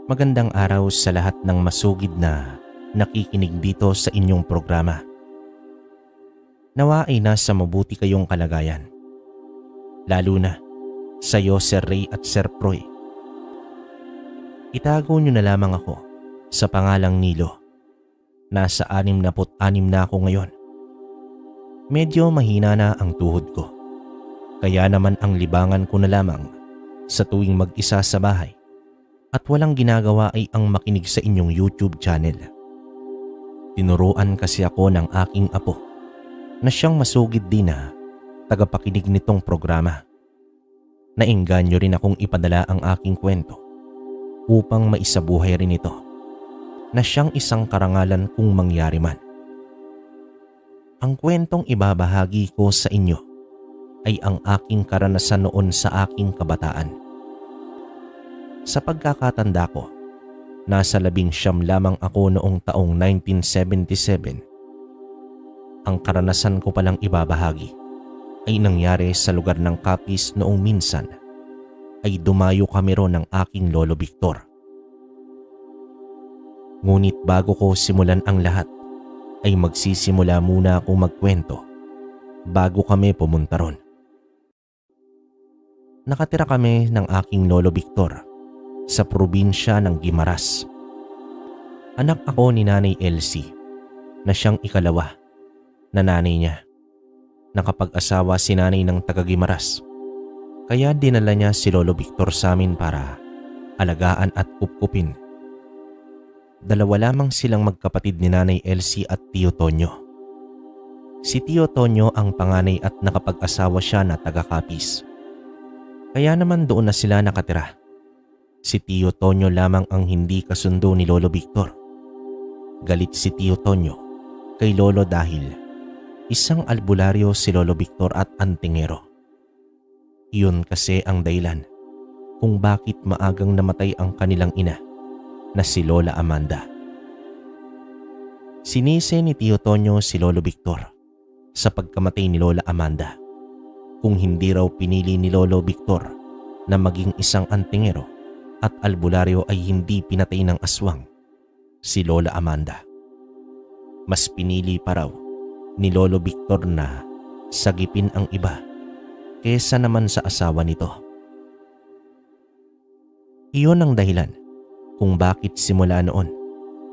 Magandang araw sa lahat ng masugid na nakikinig dito sa inyong programa. Nawa ay nasa mabuti kayong kalagayan. Lalo na sa iyo, Sir Ray at Sir Proy. Itago nyo na lamang ako sa pangalang Nilo. Nasa 66 na ako ngayon. Medyo mahina na ang tuhod ko. Kaya naman ang libangan ko na lamang sa tuwing mag-isa sa bahay at walang ginagawa ay ang makinig sa inyong YouTube channel. Tinuruan kasi ako ng aking apo na siyang masugid din na tagapakinig nitong programa. Naengganyo rin akong ipadala ang aking kwento upang maisabuhay rin ito na siyang isang karangalan kung mangyari man. Ang kwentong ibabahagi ko sa inyo ay ang aking karanasan noon sa aking kabataan. Sa pagkakatanda ko, nasa 19 lamang ako noong taong 1977. Ang karanasan ko palang ibabahagi ay nangyari sa lugar ng Capiz noong minsan ay dumayo kami ron ng aking lolo Victor. Ngunit bago ko simulan ang lahat ay magsisimula muna akong magkwento bago kami pumunta ron. Nakatira kami ng aking lolo Victor sa probinsya ng Guimaras. Anak ako ni Nanay Elsie na siyang ikalawa na nanay niya. Nakapag-asawa si nanay ng taga Guimaras, kaya dinala niya si Lolo Victor sa amin para alagaan at kupkupin. Dalawa lamang silang magkapatid ni Nanay Elsie at Tio Tonyo. Si Tio Tonyo ang panganay at nakapag-asawa siya na taga Capiz. Kaya naman doon na sila nakatira. Si Tio Tonyo lamang ang hindi kasundo ni Lolo Victor. Galit si Tio Tonyo kay Lolo dahil isang albularyo si Lolo Victor at antingero. Iyon kasi ang dahilan kung bakit maagang namatay ang kanilang ina na si Lola Amanda. Sinisi ni Tio Tonyo si Lolo Victor sa pagkamatay ni Lola Amanda kung hindi raw pinili ni Lolo Victor na maging isang antingero at albularyo ay hindi pinatay ng aswang si Lola Amanda. Mas pinili pa raw ni Lolo Victor na sagipin ang iba kesa naman sa asawa nito. Iyon ang dahilan kung bakit simula noon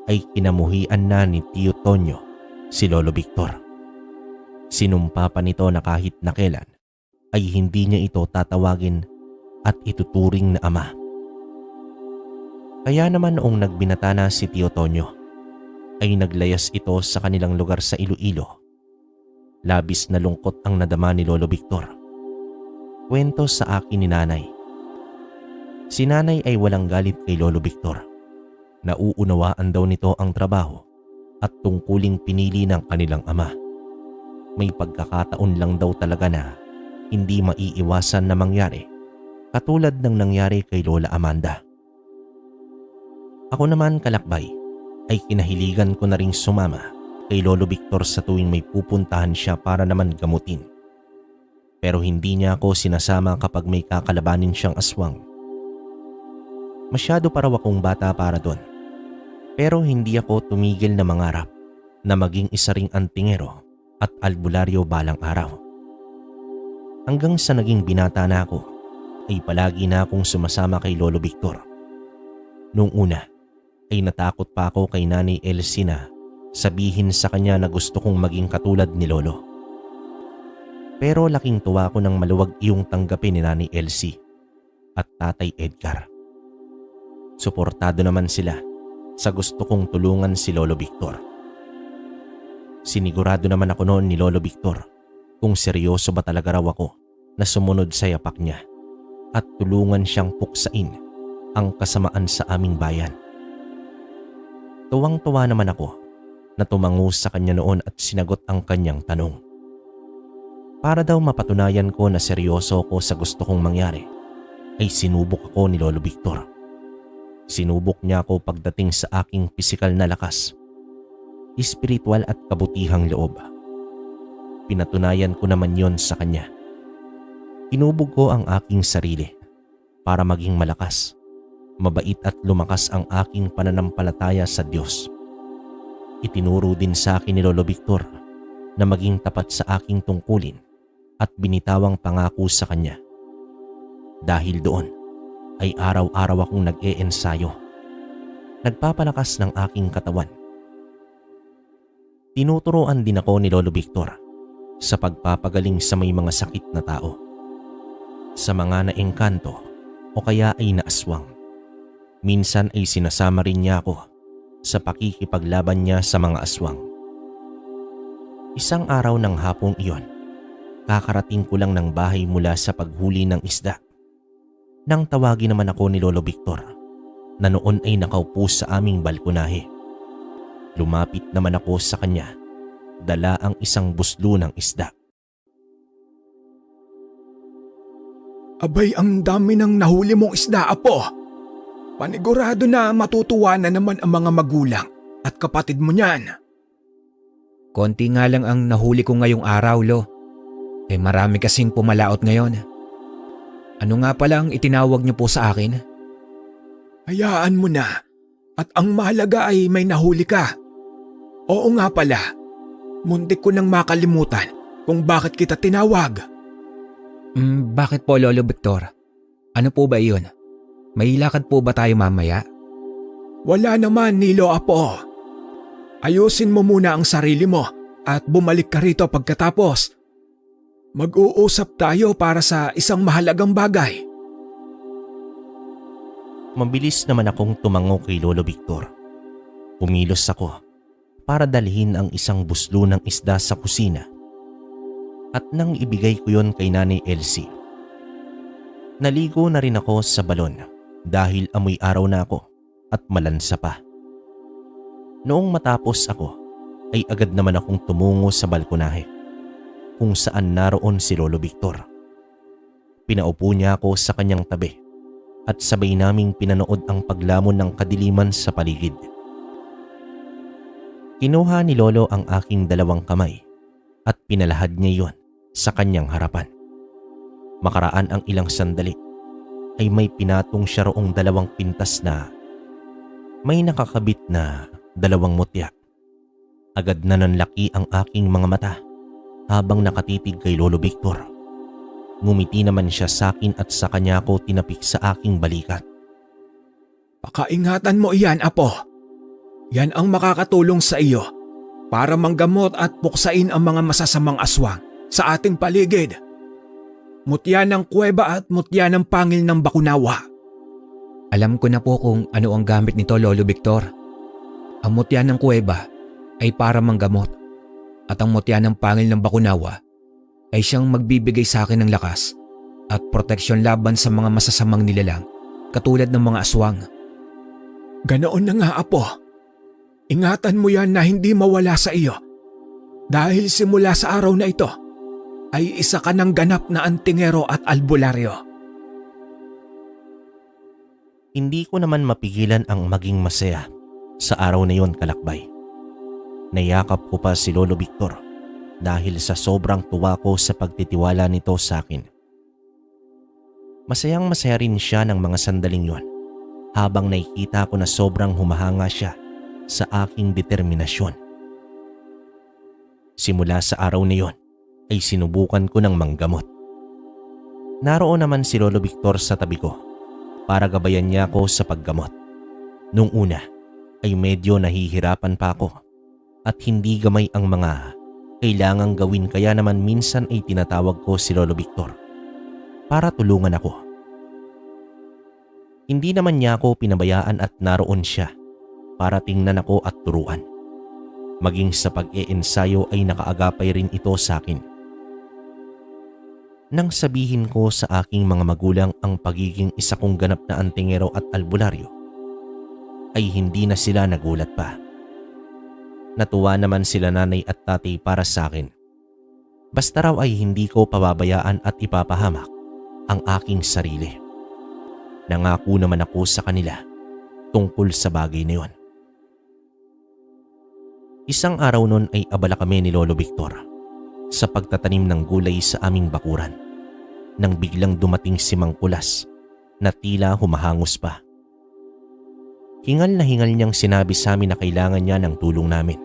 ay kinamuhian na ni Tio Tonyo si Lolo Victor. Sinumpa pa nito na kahit na kailan ay hindi niya ito tatawagin at ituturing na ama. Kaya naman noong nagbinata na si Tio Tonyo ay naglayas ito sa kanilang lugar sa Iloilo. Labis na lungkot ang nadama ni Lolo Victor. Kwento sa akin ni nanay. Si nanay ay walang galit kay Lolo Victor. Nauunawaan daw nito ang trabaho at tungkuling pinili ng kanilang ama. May pagkakataon lang daw talaga na hindi maiiwasan na mangyari katulad ng nangyari kay Lola Amanda. Ako naman kalakbay ay kinahiligan ko na ring sumama kay Lolo Victor sa tuwing may pupuntahan siya para naman gamutin. Pero hindi niya ako sinasama kapag may kakalabanin siyang aswang. Masyado pa raw akong bata para doon. Pero hindi ako tumigil na mangarap na maging isa ring antingero at albularyo balang araw. Hanggang sa naging binata na ako ay palagi na akong sumasama kay Lolo Victor. Noong una ay natakot pa ako kay Nanay Elsie na sabihin sa kanya na gusto kong maging katulad ni Lolo. Pero laking tuwa ko nang maluwag iyong tanggapin ni Nanay Elsie at Tatay Edgar. Suportado naman sila sa gusto kong tulungan si Lolo Victor. Sinigurado naman ako noon ni Lolo Victor kung seryoso ba talaga raw ako na sumunod sa yapak niya at tulungan siyang puksain ang kasamaan sa aming bayan. Tuwang-tuwa naman ako na tumango sa kanya noon at sinagot ang kanyang tanong. Para daw mapatunayan ko na seryoso ako sa gusto kong mangyari, ay sinubok ako ni Lolo Victor. Sinubok niya ako pagdating sa aking pisikal na lakas, espiritual at kabutihang loob. Pinatunayan ko naman yon sa kanya. Tinubog ko ang aking sarili para maging malakas Mabait at lumakas ang aking pananampalataya sa Diyos. Itinuro din sa akin ni Lolo Victor na maging tapat sa aking tungkulin at binitawang pangako sa kanya. Dahil doon ay araw-araw akong nag-e-ensayo. Nagpapalakas ng aking katawan. Tinuturoan din ako ni Lolo Victor sa pagpapagaling sa may mga sakit na tao, sa mga naengkanto o kaya ay naaswang. Minsan ay sinasama rin niya ako sa pakikipaglaban niya sa mga aswang. Isang araw ng hapong iyon, kakarating ko lang ng bahay mula sa paghuli ng isda. Nang tawagin naman ako ni Lolo Victor na noon ay nakaupo sa aming balkonahe. Lumapit naman ako sa kanya, dala ang isang buslo ng isda. Abay, ang dami ng nahuli mong isda, Apo. Panigurado na matutuwa na naman ang mga magulang at kapatid mo niyan. Konti nga lang ang nahuli ko ngayong araw, Lo. Marami kasing pumalaot ngayon. Ano nga pala ang itinawag niyo po sa akin? Hayaan mo na. At ang mahalaga ay may nahuli ka. Oo nga pala. Muntik ko nang makalimutan kung bakit kita tinawag. Bakit po, Lolo Victor? Ano po ba iyon? May lakad po ba tayo mamaya? Wala naman, Nilo, Apo. Ayusin mo muna ang sarili mo at bumalik ka rito pagkatapos. Mag-uusap tayo para sa isang mahalagang bagay. Mabilis naman akong tumango kay Lolo Victor. Pumilos ako para dalhin ang isang buslo ng isda sa kusina at nang ibigay ko yon kay Nanay Elsie. Naligo na rin ako sa balon dahil amoy araw na ako at malansa pa. Noong matapos ako ay agad naman akong tumungo sa balkonahe kung saan naroon si Lolo Victor. Pinaupo niya ako sa kanyang tabi at sabay naming pinanood ang paglamon ng kadiliman sa paligid. Kinuha ni Lolo ang aking dalawang kamay at pinalahad niya yon sa kanyang harapan. Makaraan ang ilang sandali ay may pinatong siya roong dalawang pintas na may nakakabit na dalawang mutya. Agad na nanlaki ang aking mga mata habang nakatitig kay Lolo Victor. Ngumiti naman siya sa akin at sa kanya ko tinapik sa aking balikat. Pakaingatan mo iyan, Apo. Yan ang makakatulong sa iyo para manggamot at puksain ang mga masasamang aswang sa ating paligid. Mutya ng kuweba at mutya ng pangil ng bakunawa. Alam ko na po kung ano ang gamit nito, Lolo Victor. Ang mutya ng kuweba ay para manggamot at ang mutya ng pangil ng bakunawa ay siyang magbibigay sa akin ng lakas at proteksyon laban sa mga masasamang nilalang katulad ng mga aswang. Ganoon na nga, Apo. Ingatan mo yan na hindi mawala sa iyo. Dahil simula sa araw na ito ay isa ka ng ganap na antingero at albularyo. Hindi ko naman mapigilan ang maging masaya sa araw na yon, kalakbay. Nayakap ko pa si Lolo Victor dahil sa sobrang tuwa ko sa pagtitiwala nito sa akin. Masayang masaya rin siya ng mga sandaling yon habang nakikita ko na sobrang humahanga siya sa aking determinasyon. Simula sa araw na yon ay sinubukan ko ng manggamot. Naroon naman si Lolo Victor sa tabi ko para gabayan niya ako sa paggamot. Nung una ay medyo nahihirapan pa ako at hindi gamay ang mga kailangang gawin, kaya naman minsan ay tinatawag ko si Lolo Victor para tulungan ako. Hindi naman niya ako pinabayaan at naroon siya para tingnan ako at turuan. Maging sa pag-iensayo ay nakaagapay rin ito sa akin. Nang sabihin ko sa aking mga magulang ang pagiging isa kong ganap na antingero at albularyo, ay hindi na sila nagulat pa. Natuwa naman sila nanay at tatay para sa akin. Basta raw ay hindi ko pababayaan at ipapahamak ang aking sarili. Nangako naman ako sa kanila tungkol sa bagay na yon. Isang araw nun ay abala kami ni Lolo Victor sa pagtatanim ng gulay sa aming bakuran nang biglang dumating si Mang Kulas na tila humahangos pa. Hingal na hingal niyang sinabi sa amin na kailangan niya ng tulong namin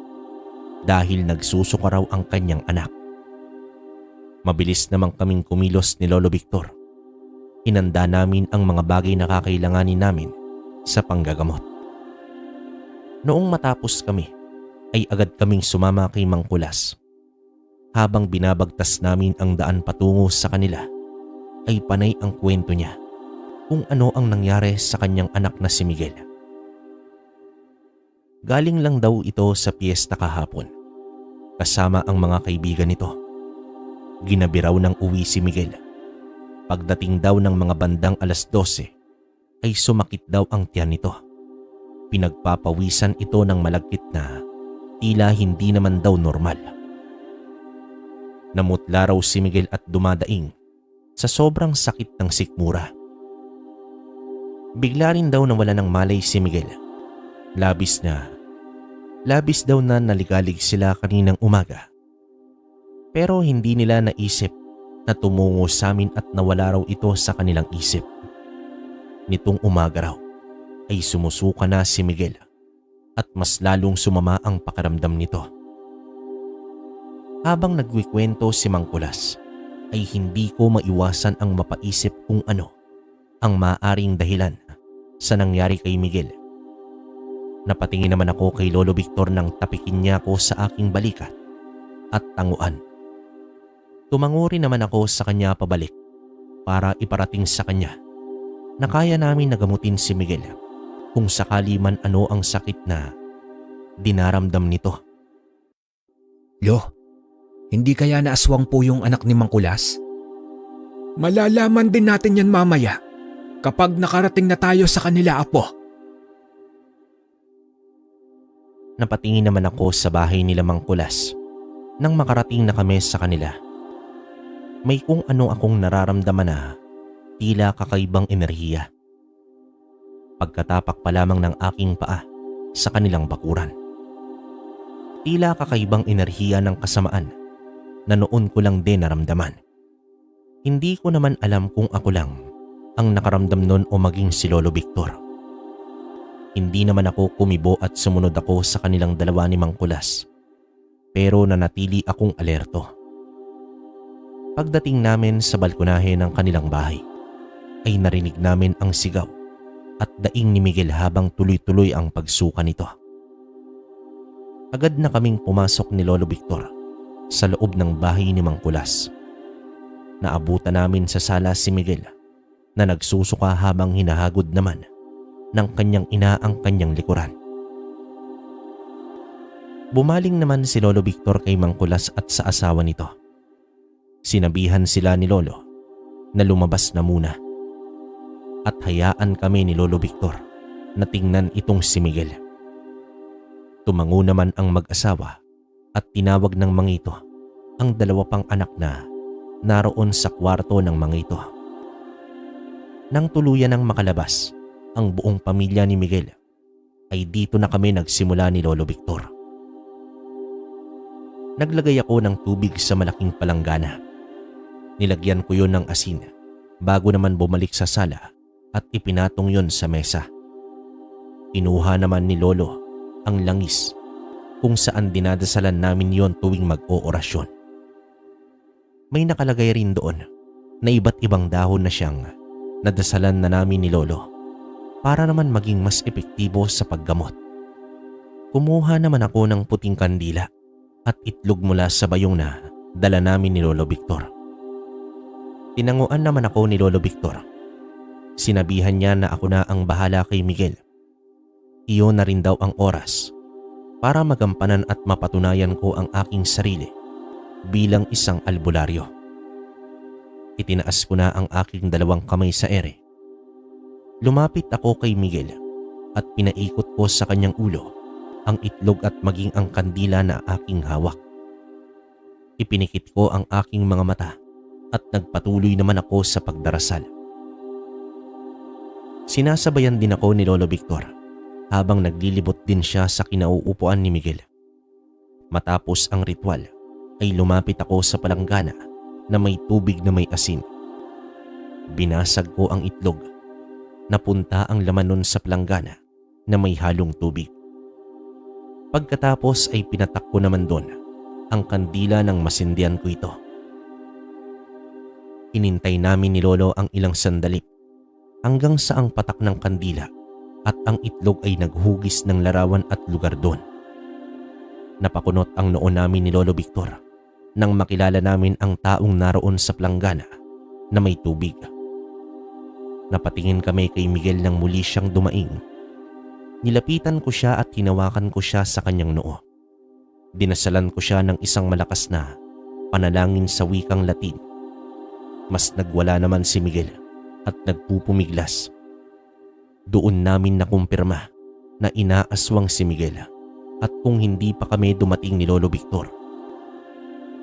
dahil nagsusuka raw ang kanyang anak. Mabilis namang kaming kumilos ni Lolo Victor. Inanda namin ang mga bagay na kakailanganin namin sa panggagamot. Noong matapos kami, ay agad kaming sumama kay Mang Kulas. Habang binabagtas namin ang daan patungo sa kanila, ay panay ang kwento niya kung ano ang nangyari sa kanyang anak na si Miguel. Galing lang daw ito sa piyesta kahapon, kasama ang mga kaibigan nito. Ginabi raw ng uwi si Miguel. Pagdating daw ng mga bandang 12:00, ay sumakit daw ang tiyan nito. Pinagpapawisan ito ng malagkit na tila hindi naman daw normal. Namutla raw si Miguel at dumadaing sa sobrang sakit ng sikmura. Bigla rin daw nawala ng malay si Miguel. Labis daw na naligalig sila kaninang umaga. Pero hindi nila naisip na tumungo sa amin at nawala raw ito sa kanilang isip. Nitong umaga raw ay sumusuka na si Miguel at mas lalong sumama ang pakiramdam nito. Habang nagwikwento si Mang Kulas, ay hindi ko maiwasan ang mapaisip kung ano ang maaring dahilan sa nangyari kay Miguel. Napatingin naman ako kay Lolo Victor nang tapikin niya ako sa aking balikat at tanguan. Tumango rin naman ako sa kanya pabalik para iparating sa kanya na kaya namin nagamutin si Miguel kung sakali man ano ang sakit na dinaramdam nito. Lo, hindi kaya naaswang po yung anak ni Mang Kulas? Malalaman din natin yan mamaya kapag nakarating na tayo sa kanila, Apo. Napatingin naman ako sa bahay nila Mang Kulas nang makarating na kami sa kanila. May kung ano akong nararamdaman na tila kakaibang enerhiya. Pagkatapak pa lamang ng aking paa sa kanilang bakuran. Tila kakaibang enerhiya ng kasamaan na noon ko lang din naramdaman. Hindi ko naman alam kung ako lang ang nakaramdam nun o maging si Lolo Victor. Hindi naman ako kumibo at sumunod ako sa kanilang dalawa ni Mang Kulas. Pero nanatili akong alerto. Pagdating namin sa balkonahe ng kanilang bahay, ay narinig namin ang sigaw at daing ni Miguel habang tuloy-tuloy ang pagsuka nito. Agad na kaming pumasok ni Lolo Victor sa loob ng bahay ni Mang Kulas. Naabutan namin sa sala si Miguel na nagsusuka habang hinahagod naman ng kanyang ina ang kanyang likuran. Bumaling naman si Lolo Victor kay Mang Kulas at sa asawa nito. Sinabihan sila ni Lolo na lumabas na muna at hayaan kami ni Lolo Victor na tingnan itong si Miguel. Tumango naman ang mag-asawa at tinawag ng mga ito ang dalawa pang anak na naroon sa kwarto ng mga ito. Nang tuluyan ng makalabas ang buong pamilya ni Miguel, ay dito na kami nagsimula ni Lolo Victor. Naglagay ako ng tubig sa malaking palanggana. Nilagyan ko yon ng asin bago naman bumalik sa sala at ipinatong yon sa mesa. Inuha naman ni Lolo ang langis kung saan dinadasalan namin yon tuwing mag-oorasyon. May nakalagay rin doon na iba't ibang dahon na siyang nadasalan na namin ni Lolo para naman maging mas epektibo sa paggamot. Kumuha naman ako ng puting kandila at itlog mula sa bayong na dala namin ni Lolo Victor. Tinanguan naman ako ni Lolo Victor. Sinabihan niya na ako na ang bahala kay Miguel. Iyon na rin daw ang oras para magampanan at mapatunayan ko ang aking sarili bilang isang albularyo. Itinaas ko na ang aking dalawang kamay sa ere. Lumapit ako kay Miguel at pinaikot ko sa kanyang ulo ang itlog at maging ang kandila na aking hawak. Ipinikit ko ang aking mga mata at nagpatuloy naman ako sa pagdarasal. Sinasabayan din ako ni Lolo Victor habang naglilibot din siya sa kinauupuan ni Miguel. Matapos ang ritual ay lumapit ako sa palanggana na may tubig na may asin. Binasag ko ang itlog. Napunta ang laman nun sa palanggana na may halong tubig. Pagkatapos ay pinatak ko naman doon ang kandila ng masindihan ko ito. Inintay namin ni Lolo ang ilang sandali hanggang sa ang patak ng kandila at ang itlog ay naghugis ng larawan at lugar doon. Napakunot ang noo namin ni Lolo Victor nang makilala namin ang taong naroon sa planggana na may tubig. Napatingin kami kay Miguel nang muli siyang dumaing. Nilapitan ko siya at hinawakan ko siya sa kanyang noo. Dinasalan ko siya ng isang malakas na panalangin sa wikang Latin. Mas nagwala naman si Miguel at nagpupumiglas. Doon namin nakumpirma na inaaswang si Miguel at kung hindi pa kami dumating ni Lolo Victor,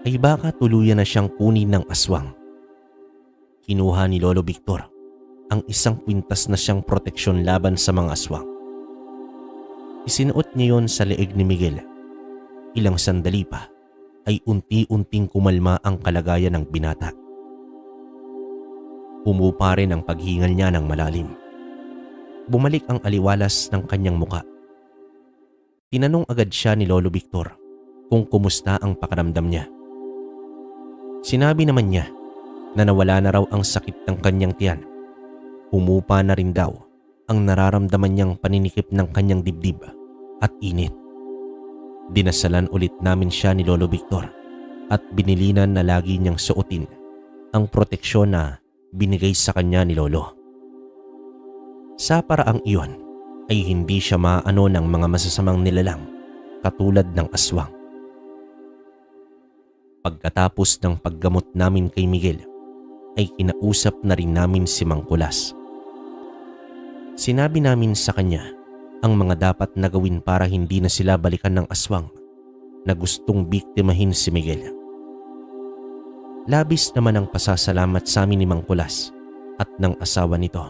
ay baka tuluyan na siyang kunin ng aswang. Kinuha ni Lolo Victor ang isang kwintas na siyang proteksyon laban sa mga aswang. Isinuot niya yon sa leeg ni Miguel. Ilang sandali pa ay unti-unting kumalma ang kalagayan ng binata. Umupa rin ang paghingal niya ng malalim. Bumalik ang aliwalas ng kanyang muka. Tinanong agad siya ni Lolo Victor kung kumusta ang pakiramdam niya. Sinabi naman niya na nawala na raw ang sakit ng kanyang tiyan. Umupa na rin daw ang nararamdaman niyang paninikip ng kanyang dibdib at init. Dinasalan ulit namin siya ni Lolo Victor at binilinan na lagi niyang suotin ang proteksyon na binigay sa kanya ni Lolo. Sa paraang iyon ay hindi siya maano ng mga masasamang nilalang katulad ng aswang. Pagkatapos ng paggamot namin kay Miguel ay kinausap na rin namin si Mang Kulas. Sinabi namin sa kanya ang mga dapat na gawin para hindi na sila balikan ng aswang na gustong biktimahin si Miguel. Labis naman ang pasasalamat sa amin ni Mang Kulas at ng asawa nito.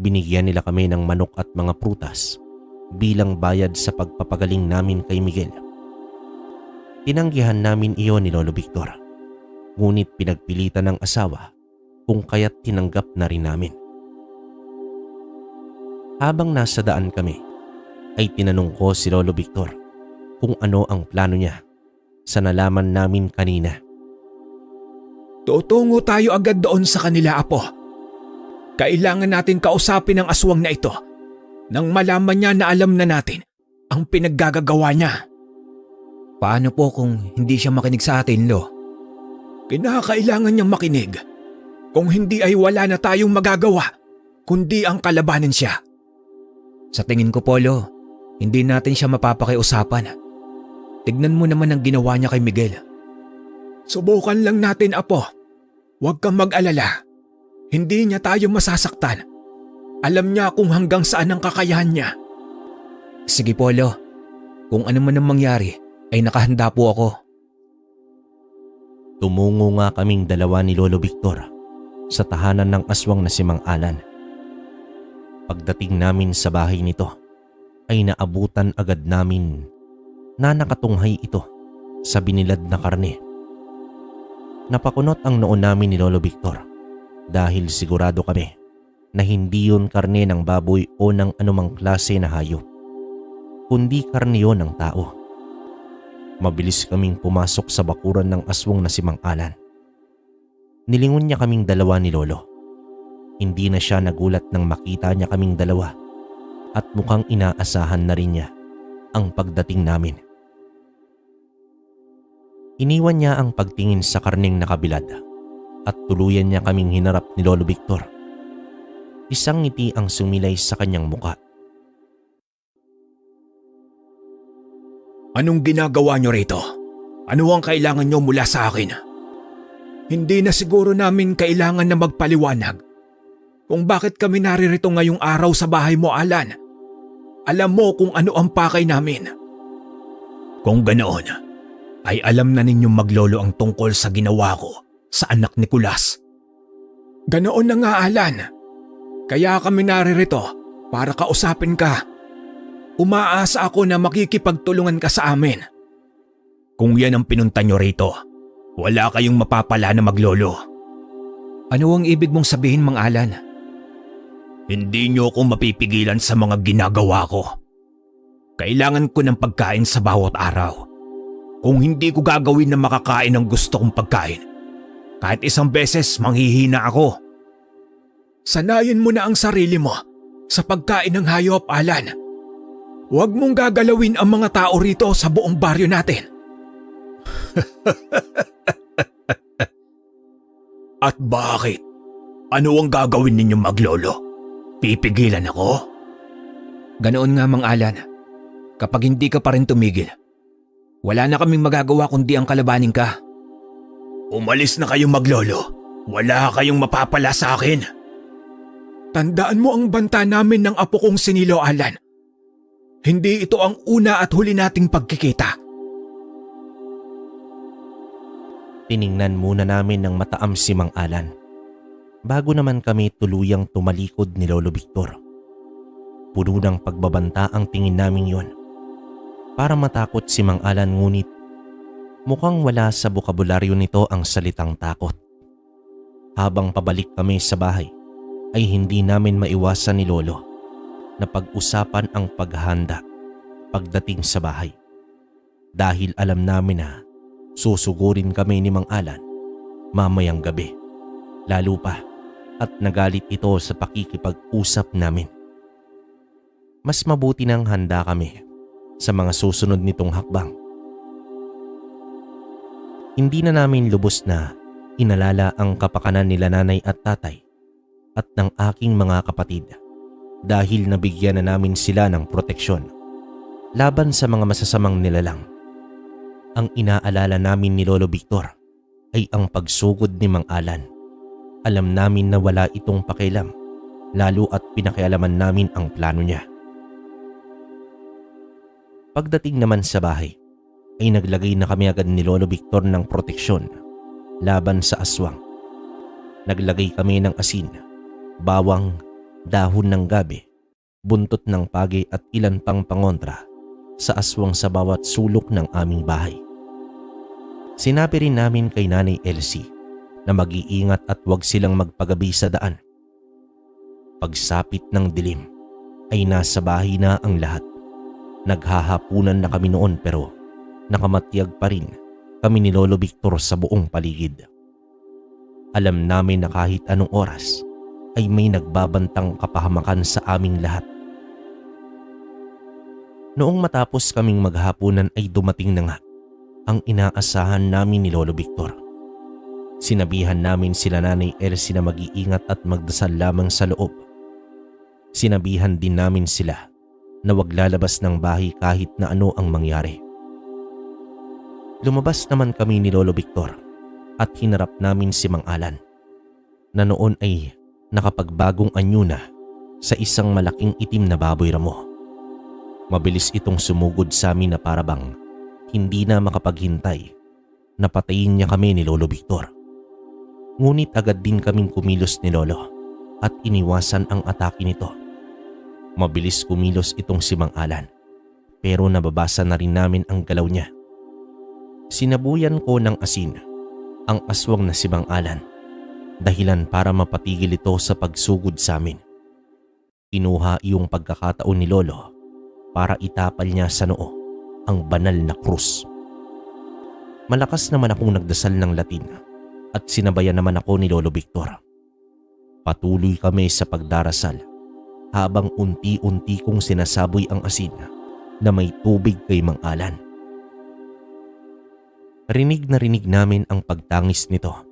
Binigyan nila kami ng manok at mga prutas bilang bayad sa pagpapagaling namin kay Miguel. Tinanggihan namin iyon ni Lolo Victor, ngunit pinagpilitan ng asawa kung kaya't tinanggap na rin namin. Habang nasa daan kami, ay tinanong ko si Lolo Victor kung ano ang plano niya sa nalaman namin kanina. Tutungo tayo agad doon sa kanila, Apo. Kailangan natin kausapin ang aswang na ito nang malaman niya na alam na natin ang pinaggagawa niya. Paano po kung hindi siya makinig sa atin, Lo? Kinakailangan niyang makinig. Kung hindi ay wala na tayong magagawa, kundi ang kalabanin siya. Sa tingin ko po, Lo, hindi natin siya mapapakiusapan. Tignan mo naman ang ginawa niya kay Miguel. Subukan lang natin, Apo. Huwag kang mag-alala. Hindi niya tayo masasaktan. Alam niya kung hanggang saan ang kakayahan niya. Sige po, Lo. Kung ano man ang mangyari, ay nakahanda po ako. Tumungo nga kaming dalawa ni Lolo Victor sa tahanan ng aswang na si Mang Alan. Pagdating namin sa bahay nito, ay naabutan agad namin na nakatunghay ito sa binilad na karne. Napakunot ang noo namin ni Lolo Victor dahil sigurado kami na hindi yun karne ng baboy o ng anumang klase na hayop, kundi karne yun ng tao. Mabilis kaming pumasok sa bakuran ng aswang na si Mang Alan. Nilingon niya kaming dalawa ni Lolo. Hindi na siya nagulat nang makita niya kaming dalawa at mukhang inaasahan na rin niya ang pagdating namin. Iniwan niya ang pagtingin sa karneng nakabilad at tuluyan niya kaming hinarap ni Lolo Victor. Isang ngiti ang sumilay sa kanyang muka. Anong ginagawa niyo rito? Ano ang kailangan niyo mula sa akin? Hindi na siguro namin kailangan na magpaliwanag kung bakit kami naririto ngayong araw sa bahay mo, Alan. Alam mo kung ano ang pakay namin. Kung ganoon, ay alam na ninyong maglolo ang tungkol sa ginawa ko sa anak ni Kulas. Ganoon na nga, Alan. Kaya kami naririto para kausapin ka. Umaasa ako na makikipagtulungan ka sa amin. Kung yan ang pinunta nyo rito, wala kayong mapapala na maglolo. Ano ang ibig mong sabihin, Mang Alan? Hindi niyo ako mapipigilan sa mga ginagawa ko. Kailangan ko ng pagkain sa bawat araw. Kung hindi ko gagawin na makakain ng gusto kong pagkain, kahit isang beses manghihina ako. Sanayin mo na ang sarili mo sa pagkain ng hayop, Alan. Huwag mong gagalawin ang mga tao rito sa buong baryo natin. At bakit? Ano ang gagawin ninyo, maglolo? Pipigilan ako? Ganoon nga, Mang Alan. Kapag hindi ka pa rin tumigil, wala na kaming magagawa kundi ang kalabanin ka. Umalis na kayong maglolo. Wala kayong mapapala sa akin. Tandaan mo ang banta namin ng apo kong sinilo, Alan. Hindi ito ang una at huli nating pagkikita. Tiningnan muna namin ng mataam si Mang Alan bago naman kami tuluyang tumalikod ni Lolo Victor. Puno ng pagbabanta ang tingin namin yon. Para matakot si Mang Alan, ngunit mukhang wala sa bokabularyo nito ang salitang takot. Habang pabalik kami sa bahay ay hindi namin maiwasan ni Lolo na pag-usapan ang paghahanda pagdating sa bahay. Dahil alam namin na susugurin kami ni Mang Alan mamayang gabi. Lalo pa at nagalit ito sa pakikipag-usap namin. Mas mabuti nang handa kami sa mga susunod nitong hakbang. Hindi na namin lubos na inalala ang kapakanan nila nanay at tatay at ng aking mga kapatid dahil nabigyan na namin sila ng proteksyon laban sa mga masasamang nilalang. Ang inaalala namin ni Lolo Victor ay ang pagsugod ni Mang Alan. Alam namin na wala itong pakialam, lalo at pinakialaman namin ang plano niya. Pagdating naman sa bahay, ay naglagay na kami agad ni Lolo Victor ng proteksyon laban sa aswang. Naglagay kami ng asin, bawang, dahon ng gabi, buntot ng pagi at ilan pang pangontra sa aswang sa bawat sulok ng aming bahay. Sinabi rin namin kay Nanay Elsie na mag-iingat at huwag silang magpagabi sa daan. Pagsapit ng dilim ay nasa bahay na ang lahat. Naghahapunan na kami noon pero nakamatiyag pa rin kami ni Lolo Victor sa buong paligid. Alam namin na kahit anong oras ay may nagbabantang kapahamakan sa aming lahat. Noong matapos kaming maghapunan ay dumating na nga ang inaasahan namin ni Lolo Victor. Sinabihan namin sila Nanay Elsie na mag-iingat at magdasal lamang sa loob. Sinabihan din namin sila na wag lalabas ng bahay kahit na ano ang mangyari. Lumabas naman kami ni Lolo Victor at hinarap namin si Mang Alan na noon ay nakapagbagong anyo na sa isang malaking itim na baboy ramo. Mabilis itong sumugod sa amin na parabang hindi na makapaghintay na patayin niya kami ni Lolo Victor. Ngunit agad din kaming kumilos ni Lolo at iniwasan ang atake nito. Mabilis kumilos itong si Mang Alan pero nababasa na rin namin ang galaw niya. Sinabuyan ko ng asin ang aswang na si Mang Alan, dahilan para mapatigil ito sa pagsugod sa amin. Kinuha iyong pagkakataon ni Lolo para itapal niya sa noo ang banal na krus. Malakas naman akong nagdasal ng Latin at sinabayan naman ako ni Lolo Victor. Patuloy kami sa pagdarasal habang unti-unti kong sinasaboy ang asin na may tubig kay Mang Alan. Rinig na rinig namin ang pagtangis nito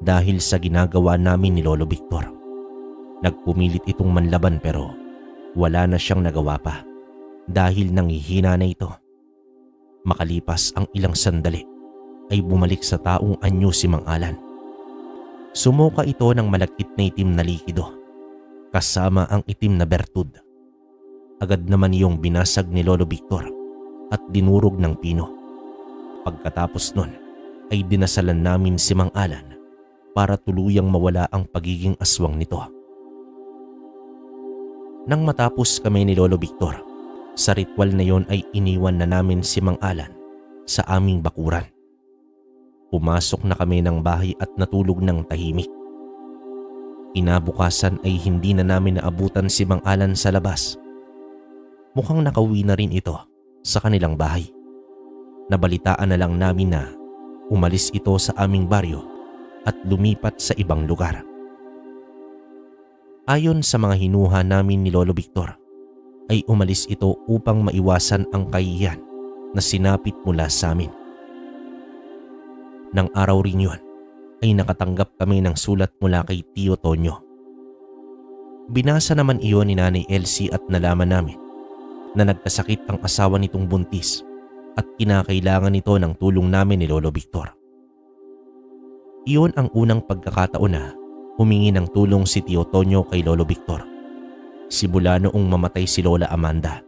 dahil sa ginagawa namin ni Lolo Victor. Nagpumilit itong manlaban pero wala na siyang nagawa pa dahil nanghihina na ito. Makalipas ang ilang sandali ay bumalik sa taong anyo si Mang Alan. Sumuka ito ng malagkit na itim na likido kasama ang itim na bertud. Agad naman iyong binasag ni Lolo Victor at dinurog ng pino. Pagkatapos nun ay dinasalan namin si Mang Alan para tuluyang mawala ang pagiging aswang nito. Nang matapos kami ni Lolo Victor, sa ritual na yon ay iniwan na namin si Mang Alan sa aming bakuran. Pumasok na kami ng bahay at natulog ng tahimik. Kinabukasan ay hindi na namin naabutan si Mang Alan sa labas. Mukhang nakauwi na rin ito sa kanilang bahay. Nabalitaan na lang namin na umalis ito sa aming baryo at lumipat sa ibang lugar. Ayon sa mga hinuha namin ni Lolo Victor, ay umalis ito upang maiwasan ang kahihiyan na sinapit mula sa amin. Nang araw rin yun, ay nakatanggap kami ng sulat mula kay Tio Tonyo. Binasa naman iyon ni Nanay Elsie at nalaman namin na nagkasakit ang asawa nitong buntis at kinakailangan nito ng tulong namin ni Lolo Victor. Iyon ang unang pagkakataon na humingi ng tulong si Tio Tonyo kay Lolo Victor, simula noong mamatay si Lola Amanda.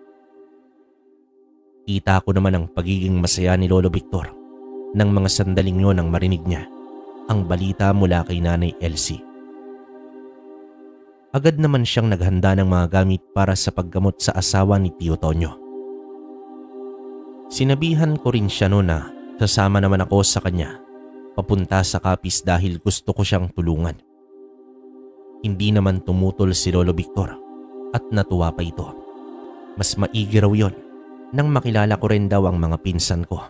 Kita ko naman ang pagiging masaya ni Lolo Victor nang mga sandaling yun nang marinig niya ang balita mula kay Nanay Elsie. Agad naman siyang naghanda ng mga gamit para sa paggamot sa asawa ni Tio Tonyo. Sinabihan ko rin siya noon na sasama naman ako sa kanya papunta sa Capiz dahil gusto ko siyang tulungan. Hindi naman tumutol si Lolo Victor at natuwa pa ito. Mas maigi raw yun nang makilala ko rin daw ang mga pinsan ko.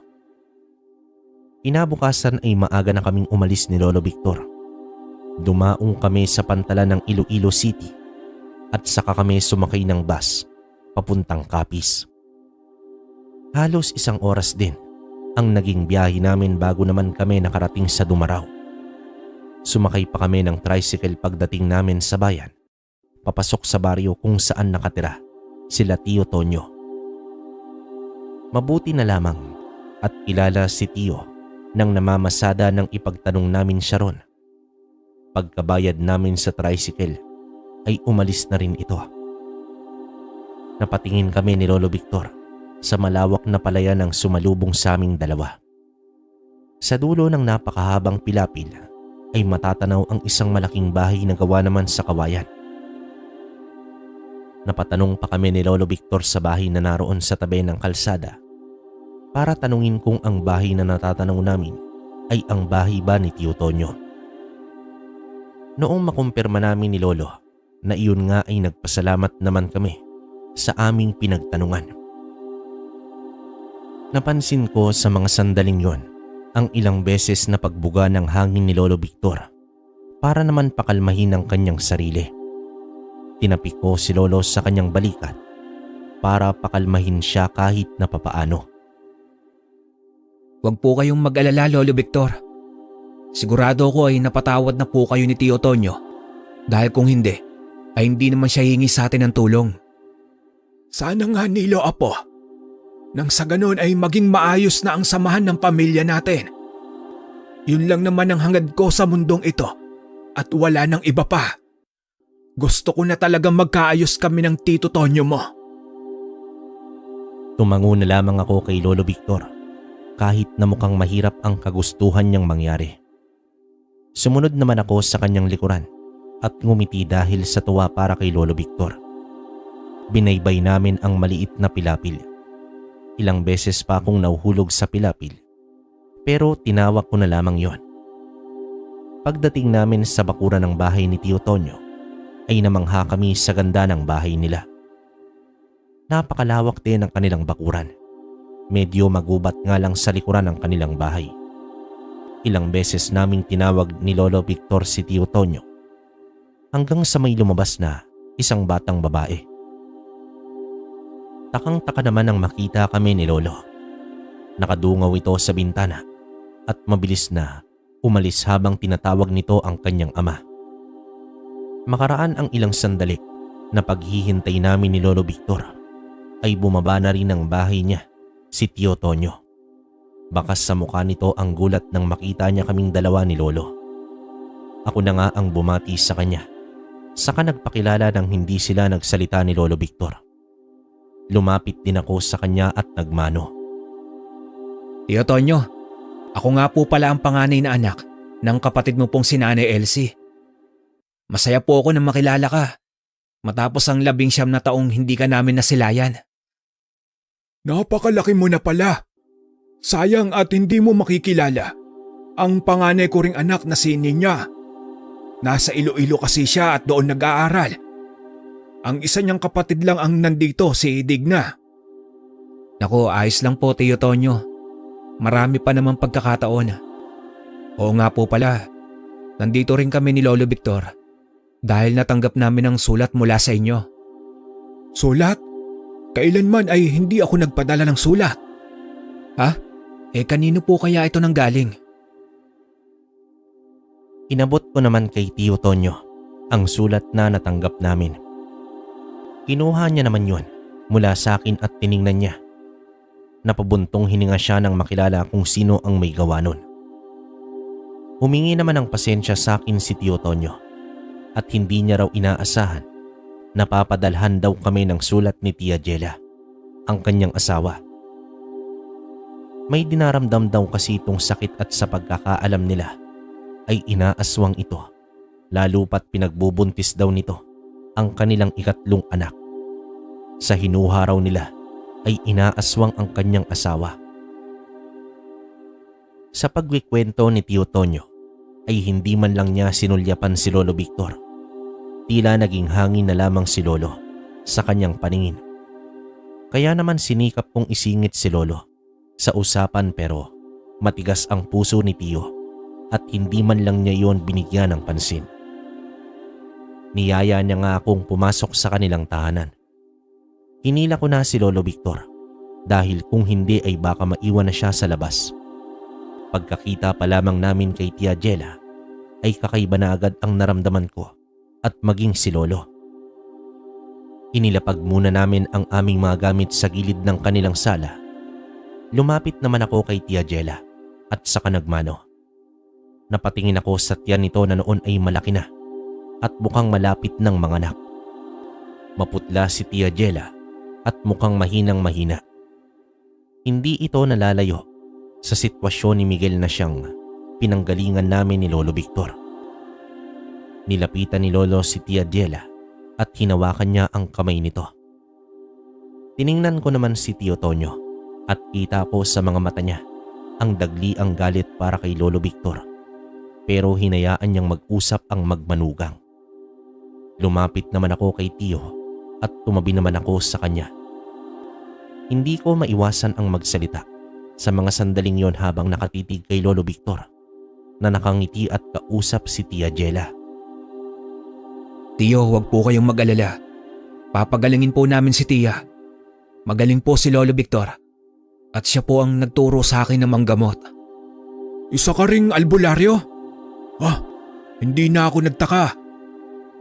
Kinabukasan ay maaga na kaming umalis ni Lolo Victor. Dumaong kami sa pantalan ng Iloilo City at saka kami sumakay ng bus papuntang Capiz. Halos 1 oras din ang naging biyahe namin bago naman kami nakarating sa Dumaraw. Sumakay pa kami ng tricycle pagdating namin sa bayan, papasok sa baryo kung saan nakatira sila Tio Tonyo. Mabuti na lamang at kilala si Tio nang namamasada ng ipagtanong namin siya ron. Pagkabayad namin sa tricycle ay umalis na rin ito. Napatingin kami ni Lolo Victor sa malawak na palayan ng sumalubong sa aming dalawa. Sa dulo ng napakahabang pilapil ay matatanaw ang isang malaking bahay na gawa naman sa kawayan. Napatanong pa kami ni Lolo Victor sa bahay na naroon sa tabi ng kalsada para tanungin kung ang bahay na natatanaw namin ay ang bahay ba ni Tio Tonyo. Noong makumpirma namin ni Lolo na iyon nga ay nagpasalamat naman kami sa aming pinagtanungan. Napansin ko sa mga sandaling yon ang ilang beses na pagbuga ng hangin ni Lolo Victor para naman pakalmahin ang kanyang sarili. Tinapik ko si Lolo sa kanyang balikat para pakalmahin siya kahit na papaano. Huwag po kayong mag-alala, Lolo Victor. Sigurado ko ay napatawad na po kayo ni Tio Tonyo dahil kung hindi, ay hindi naman siya hingi sa atin ng tulong. Sana nga Nilo Apo, nang sa ganun ay maging maayos na ang samahan ng pamilya natin. Yun lang naman ang hangad ko sa mundong ito at wala nang iba pa. Gusto ko na talagang magkaayos kami ng Tito Tonyo mo. Tumango na lamang ako kay Lolo Victor kahit na mukhang mahirap ang kagustuhan niyang mangyari. Sumunod naman ako sa kanyang likuran at ngumiti dahil sa tuwa para kay Lolo Victor. Binaybay namin ang maliit na pilapil. Ilang beses pa akong nauhulog sa pilapil pero tinawag ko na lamang yon. Pagdating namin sa bakuran ng bahay ni Tio Tonyo ay namangha kami sa ganda ng bahay nila. Napakalawak din ang kanilang bakuran. Medyo magubat nga lang sa likuran ng kanilang bahay. Ilang beses naming tinawag ni Lolo Victor si Tio Tonyo hanggang sa may lumabas na isang batang babae. Takang-taka naman nang makita kami ni Lolo. Nakadungaw ito sa bintana at mabilis na umalis habang tinatawag nito ang kanyang ama. Makaraan ang ilang sandali na paghihintay namin ni Lolo Victor ay bumaba na rin ng bahay niya si Tio Tonyo. Bakas sa mukha nito ang gulat nang makita niya kaming dalawa ni Lolo. Ako na nga ang bumati sa kanya. Saka nagpakilala nang hindi sila nagsalita ni Lolo Victor. Lumapit din ako sa kanya at nagmano. Tio Tonyo, ako nga po pala ang panganay na anak ng kapatid mo pong si Nanay Elsie. Masaya po ako na makilala ka matapos ang 19 na taong hindi ka namin nasilayan. Napakalaki mo na pala. Sayang at hindi mo makikilala ang panganay ko ring anak na si Ninya. Nasa Iloilo kasi siya at doon nag-aaral. Ang isa niyang kapatid lang ang nandito, si Digna. Naku, ayos lang po Tio Tonyo. Marami pa namang pagkakataon. Oo nga po pala, nandito rin kami ni Lolo Victor dahil natanggap namin ang sulat mula sa inyo. Sulat? Kailanman ay hindi ako nagpadala ng sulat. Ha? Kanino po kaya ito nanggaling? Inabot ko naman kay Tio Tonyo ang sulat na natanggap namin. Kinuha niya naman yon mula sa akin at tiningnan niya. Napabuntong hininga siya nang makilala kung sino ang may gawa nun. Humingi naman ng pasensya sa akin si Tio Tonyo at hindi niya raw inaasahan na papadalhan daw kami ng sulat ni Tia Jela, ang kanyang asawa. May dinaramdam daw kasi itong sakit at sa pagkakaalam nila ay inaaswang ito, lalo pat pinagbubuntis daw nito ang kanilang ikatlong anak. Sa hinuha raw nila ay inaaswang ang kanyang asawa. Sa pagkikwento ni Tio Tonyo ay hindi man lang niya sinulyapan si Lolo Victor. Tila naging hangin na lamang si Lolo sa kanyang paningin. Kaya naman sinikap kong isingit si Lolo sa usapan pero matigas ang puso ni Tio at hindi man lang niya yon binigyan ng pansin. Niyaya niya nga akong pumasok sa kanilang tahanan. Hinila ko na si Lolo Victor dahil kung hindi ay baka maiwan na siya sa labas. Pagkakita pa lamang namin kay Tia Jela ay kakaiba na agad ang naramdaman ko at maging si Lolo. Inilapag muna namin ang aming mga gamit sa gilid ng kanilang sala. Lumapit naman ako kay Tia Jela at saka nagmano. Napatingin ako sa tiyan nito na noon ay malaki na at mukhang malapit ng manganak. Maputla si Tia Jela at mukhang mahinang-mahina. Hindi ito nalalayo sa sitwasyon ni Miguel na siyang pinanggalingan namin ni Lolo Victor. Nilapitan ni Lolo si Tia Jela at hinawakan niya ang kamay nito. Tiningnan ko naman si Tio Tonyo at kita ko sa mga mata niya ang dagli ang galit para kay Lolo Victor, pero hinayaan niyang mag-usap ang magmanugang. Lumapit naman ako kay Tio at tumabi naman ako sa kanya. Hindi ko maiwasan ang magsalita sa mga sandaling yon habang nakatitig kay Lolo Victor na nakangiti at kausap si Tia Jela. Tio, huwag po kayong mag-alala. Papagalingin po namin si Tia. Magaling po si Lolo Victor at siya po ang nagturo sa akin ng manggamot. Isa ka ring albularyo? Hindi na ako nagtaka.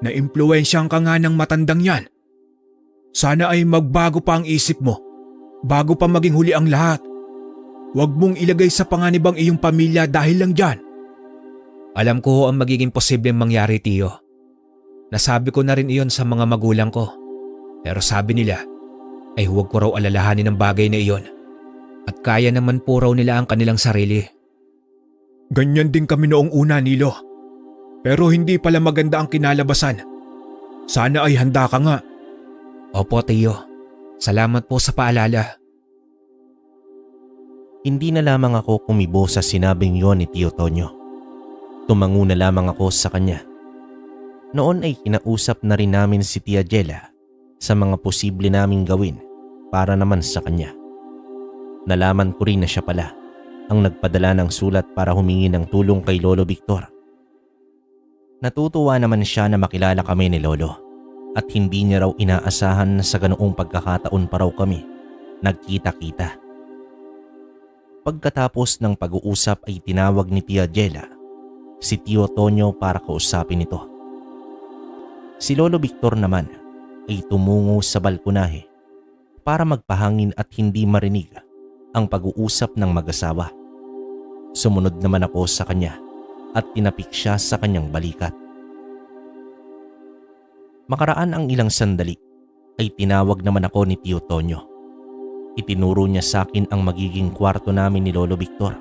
Naimpluwensyahan ka nga ng matandang yan. Sana ay magbago pa ang isip mo bago pa maging huli ang lahat. Huwag mong ilagay sa panganib ang iyong pamilya dahil lang dyan. Alam ko ang magiging posibleng mangyari, Tio. Nasabi ko na rin iyon sa mga magulang ko. Pero sabi nila ay huwag ko raw alalahanin ang bagay na iyon. At kaya naman po raw nila ang kanilang sarili. Ganyan din kami noong una, Nilo. Pero hindi pala maganda ang kinalabasan. Sana ay handa ka nga. Opo, Tio. Salamat po sa paalala. Hindi na lamang ako kumibo sa sinabing yon ni Tio Tonyo. Tumango na lamang ako sa kanya. Noon ay kinausap na rin namin si Tia Jela sa mga posible naming gawin para naman sa kanya. Nalaman ko rin na siya pala ang nagpadala ng sulat para humingi ng tulong kay Lolo Victor. Natutuwa naman siya na makilala kami ni Lolo at hindi niya raw inaasahan na sa ganoong pagkakataon pa raw kami nagkita-kita. Pagkatapos ng pag-uusap ay tinawag ni Tia Jela si Tio Tonyo para kausapin ito. Si Lolo Victor naman ay tumungo sa balkonahe para magpahangin at hindi marinig ang pag-uusap ng mag-asawa. Sumunod naman ako sa kanya at tinapik siya sa kanyang balikat. Makaraan ang ilang sandali ay tinawag naman ako ni Tio Tonyo. Itinuro niya sa akin ang magiging kwarto namin ni Lolo Victor.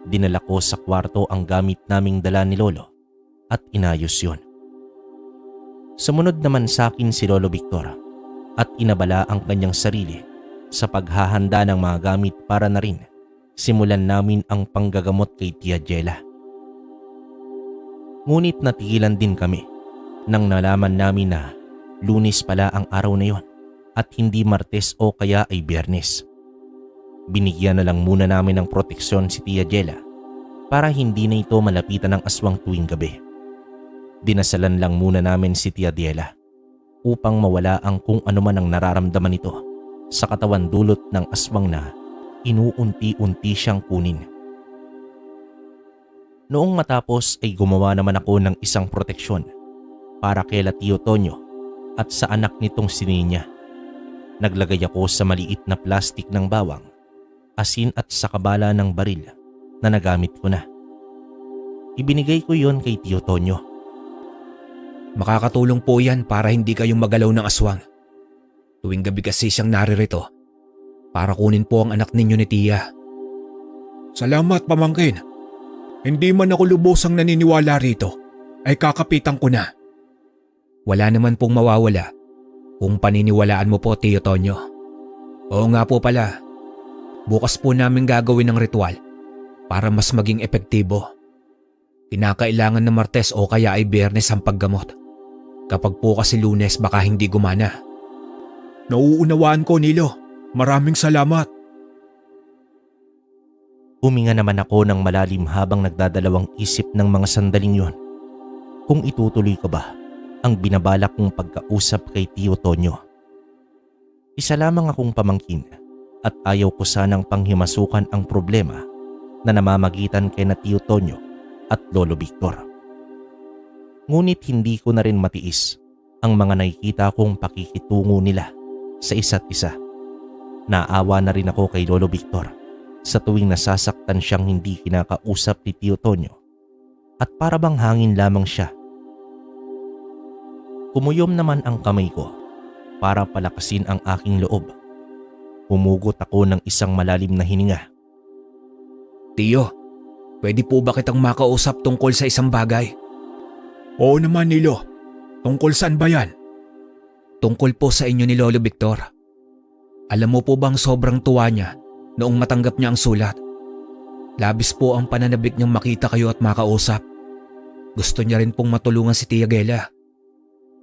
Dinala ko sa kwarto ang gamit naming dala ni Lolo at inayos yon. Sumunod naman sa akin si Lolo Victor at inabala ang kanyang sarili sa paghahanda ng mga gamit para na rin simulan namin ang panggagamot kay Tia Jela. Ngunit natigilan din kami nang nalaman namin na Lunes pala ang araw na yon at hindi Martes o kaya ay Biyernes. Binigyan na lang muna namin ng proteksyon si Tia Jela para hindi na ito malapitan ng aswang tuwing gabi. Dinasalan lang muna namin si Tia Jela upang mawala ang kung ano man ang nararamdaman nito sa katawan dulot ng aswang na inuunti-unti siyang kunin. Noong matapos ay gumawa naman ako ng isang proteksyon para kay Tio Tonyo at sa anak nitong si Ninya. Naglagay ako sa maliit na plastik ng bawang, asin at sa kabala ng baril na nagamit ko na. Ibinigay ko yon kay Tio Tonyo. Makakatulong po yan para hindi kayong magalaw ng aswang. Tuwing gabi kasi siyang naririto para kunin po ang anak ninyo ni Tia. Salamat, pamangkin. Hindi man ako lubosang naniniwala rito, ay kakapitan ko na. Wala naman pong mawawala kung paniniwalaan mo po, Tio Tonyo. Oo nga po pala, bukas po namin gagawin ng ritual para mas maging epektibo. Kinakailangan na Martes o kaya ay Biyernes ang paggamot. Kapag po kasi Lunes baka hindi gumana. Nauunawaan ko, Nilo. Maraming salamat. Huminga naman ako ng malalim habang nagdadalawang isip ng mga sandaling yon. Kung itutuloy ko ba ang binabalak kong pagkausap kay Tio Tonyo. Isa lamang akong pamangkin at ayaw ko sanang panghimasukan ang problema na namamagitan kay na Tio Tonyo at Lolo Victor. Ngunit hindi ko na rin matiis ang mga nakikita kong pakikitungo nila sa isa't isa. Naawa na rin ako kay Lolo Victor sa tuwing nasasaktan siyang hindi kinakausap ni Tio Tonyo at para bang hangin lamang siya. Kumuyom naman ang kamay ko para palakasin ang aking loob. Humugot ako ng isang malalim na hininga. Tio, pwede po ba kitang makausap tungkol sa isang bagay? Oo naman, Nilo. Tungkol saan ba yan? Tungkol po sa inyo ni Lolo Victor. Alam mo po bang sobrang tuwa niya noong matanggap niya ang sulat? Labis po ang pananabik niyang makita kayo at makausap. Gusto niya rin pong matulungan si Tia Gela.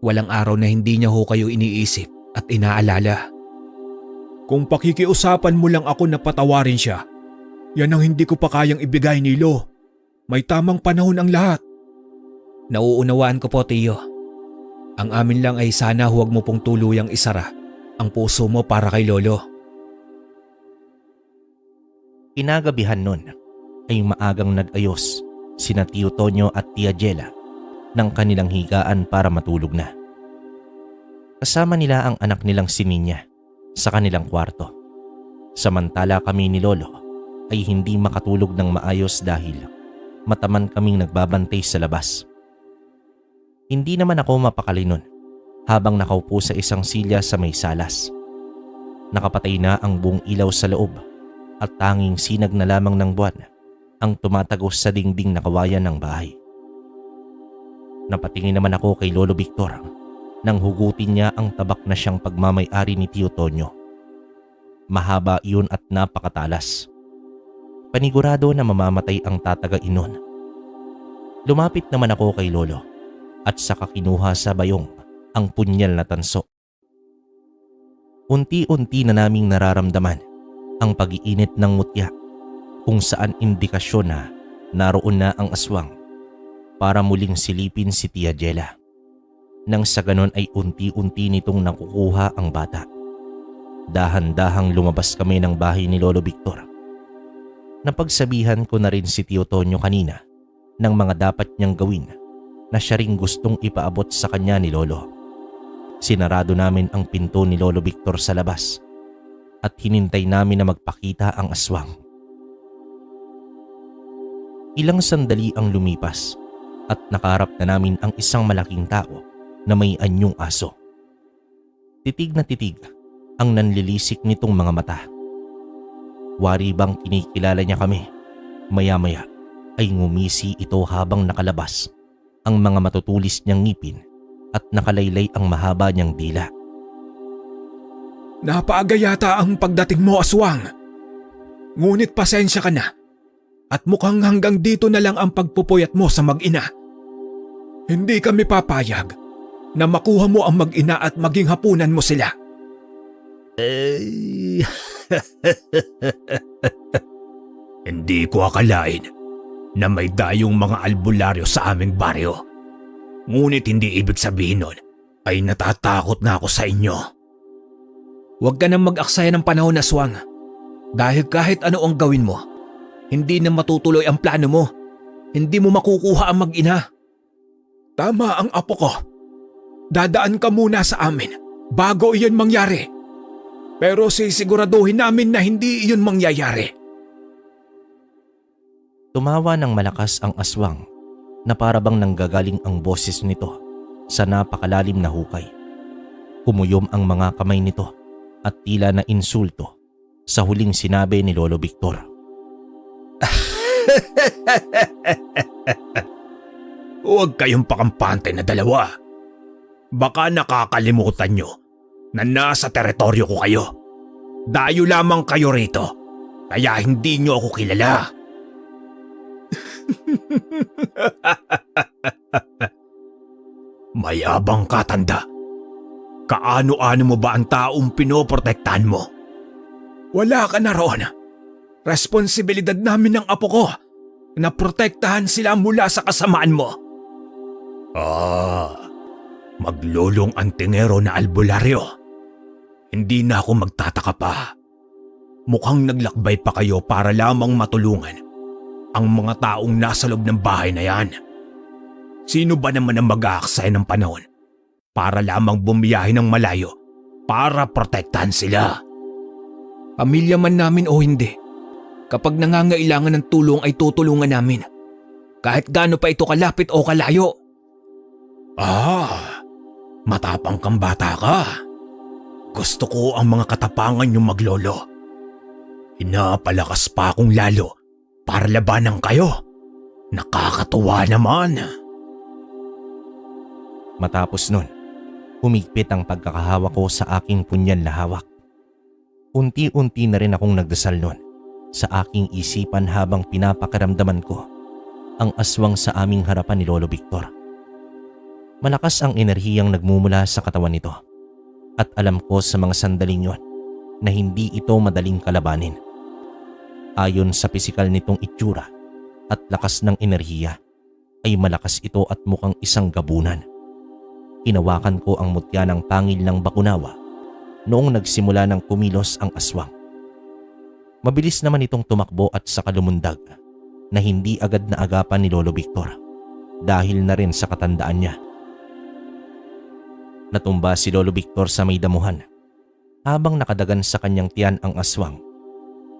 Walang araw na hindi niya ho kayo iniisip at inaalala. Kung pakikiusapan mo lang ako na patawarin siya, yan ang hindi ko pa kayang ibigay, Nilo. May tamang panahon ang lahat. Nauunawaan ko po, Tio. Ang amin lang ay sana huwag mo pong tuluyang isara ang puso mo para kay Lolo. Kinagabihan nun ay maagang nag-ayos sina Tio Tonyo at Tia Jela ng kanilang higaan para matulog na. Kasama nila ang anak nilang si Ninya sa kanilang kwarto. Samantala kami ni Lolo ay hindi makatulog ng maayos dahil mataman kaming nagbabantay sa labas. Hindi naman ako mapakali nun habang nakaupo sa isang silya sa may salas. Nakapatay na ang buong ilaw sa loob at tanging sinag na lamang ng buwan ang tumatagos sa dingding na kawayan ng bahay. Napatingin naman ako kay Lolo Victor nang hugutin niya ang tabak na siyang pagmamay-ari ni Tio Tonyo. Mahaba iyon at napakatalas. Panigurado na mamamatay ang tatagain nun. Lumapit naman ako kay Lolo at saka kinuha sa bayong ang punyal na tanso. Unti-unti na naming nararamdaman ang pag-iinit ng mutya kung saan indikasyon na naroon na ang aswang para muling silipin si Tia Jela. Nang sa ganon ay unti-unti nitong nakukuha ang bata. Dahan-dahang lumabas kami ng bahay ni Lolo Victor. Napagsabihan ko na rin si Tio Tonyo kanina ng mga dapat niyang gawin na siya ring gustong ipaabot sa kanya ni Lolo. Sinarado namin ang pinto ni Lolo Victor sa labas at hinintay namin na magpakita ang aswang. Ilang sandali ang lumipas at nakaharap na namin ang isang malaking tao na may anyong aso. Titig na titig ang nanlilisik nitong mga mata. Wari bang kinikilala niya kami? Maya-maya ay ngumisi ito habang nakalabas ang mga matutulis niyang ngipin at nakalaylay ang mahaba niyang dila. Napaaga yata ang pagdating mo, aswang. Ngunit pasensya ka na at mukhang hanggang dito na lang ang pagpupuyat mo sa mag-ina. Hindi kami papayag na makuha mo ang mag-ina at maging hapunan mo sila. Hindi ko akalain na may dayong mga albularyo sa aming baryo. Ngunit hindi ibig sabihin nun ay natatakot na ako sa inyo. Huwag ka nang mag-aksaya ng panahon, Aswang. Dahil kahit ano ang gawin mo, hindi na matutuloy ang plano mo. Hindi mo makukuha ang mag-ina. Tama ang apo ko. Dadaan ka muna sa amin bago iyon mangyari. Pero sisiguraduhin namin na hindi iyon mangyayari. Tumawa ng malakas ang aswang na para bang nanggagaling ang boses nito sa napakalalim na hukay. Kumuyom ang mga kamay nito at tila na insulto sa huling sinabi ni Lolo Victor. Huwag kayong pakampante na dalawa. Baka nakakalimutan nyo na nasa teritoryo ko kayo. Dayo lamang kayo rito, kaya hindi nyo ako kilala. Mayabang ka, tanda. Kaano-ano mo ba ang taong pinoprotektahan mo? Wala ka na roon. Responsibilidad namin ng apo ko na protektahan sila mula sa kasamaan mo. Maglulong antingero na albularyo. Hindi na ako magtataka pa. Mukhang naglakbay pa kayo para lamang matulungan ang mga taong nasa loob ng bahay na yan. Sino ba naman ang mag-aaksaya ng panahon para lamang bumiyahe ng malayo para protektahan sila? Pamilya man namin o hindi, kapag nangangailangan ng tulong ay tutulungan namin. Kahit gaano pa ito kalapit o kalayo. Matapang kang bata ka. Gusto ko ang mga katapangan niyong maglolo. Pinapalakas pa akong lalo para labanan kayo. Nakakatuwa naman. Matapos nun, humigpit ang pagkakahawak ko sa aking punyal na hawak. Unti-unti na rin akong nagdasal nun sa aking isipan habang pinapakaramdaman ko ang aswang sa aming harapan ni Lolo Victor. Malakas ang enerhiyang nagmumula sa katawan nito at alam ko sa mga sandaling yon na hindi ito madaling kalabanin. Ayon sa pisikal nitong itsura at lakas ng enerhiya ay malakas ito at mukhang isang gabunan. Hinawakan ko ang mutya ng pangil ng bakunawa noong nagsimula ng kumilos ang aswang. Mabilis naman itong tumakbo at saka lumundag na hindi agad na agapan ni Lolo Victor dahil na rin sa katandaan niya. Natumba si Lolo Victor sa may damuhan habang nakadagan sa kanyang tiyan ang aswang.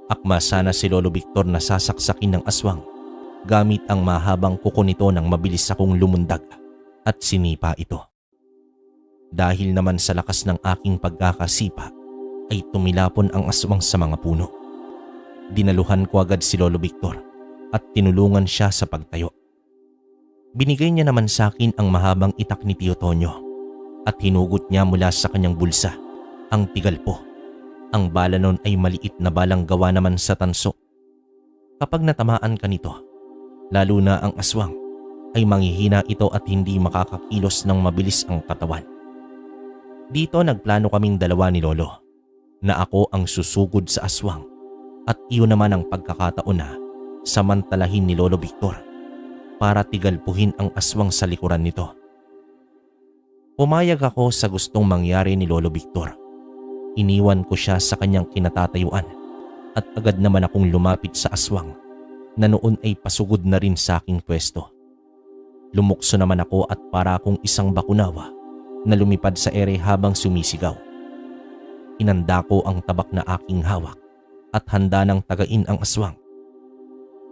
Akma sana si Lolo Victor na sasaksakin ng aswang gamit ang mahabang kuko nito nang mabilis akong lumundag at sinipa ito. Dahil naman sa lakas ng aking pagkakasipa ay tumilapon ang aswang sa mga puno. Dinaluhan ko agad si Lolo Victor at tinulungan siya sa pagtayo. Binigay niya naman sa akin ang mahabang itak ni Tio Tonyo at hinugot niya mula sa kanyang bulsa ang tigalpo. Ang bala nun ay maliit na balang gawa naman sa tanso. Kapag natamaan ka nito, lalo na ang aswang, ay manghihina ito at hindi makakakilos ng mabilis ang katawan. Dito nagplano kaming dalawa ni Lolo na ako ang susugod sa aswang at iyon naman ang pagkakataon na samantalahin ni Lolo Victor para tigalpuhin ang aswang sa likuran nito. Pumayag ako sa gustong mangyari ni Lolo Victor. Iniwan ko siya sa kanyang kinatatayuan at agad naman akong lumapit sa aswang na noon ay pasugod na rin sa aking pwesto. Lumukso naman ako at para akong isang bakunawa na lumipad sa ere habang sumisigaw. Inanda ko ang tabak na aking hawak at handa nang tagain ang aswang.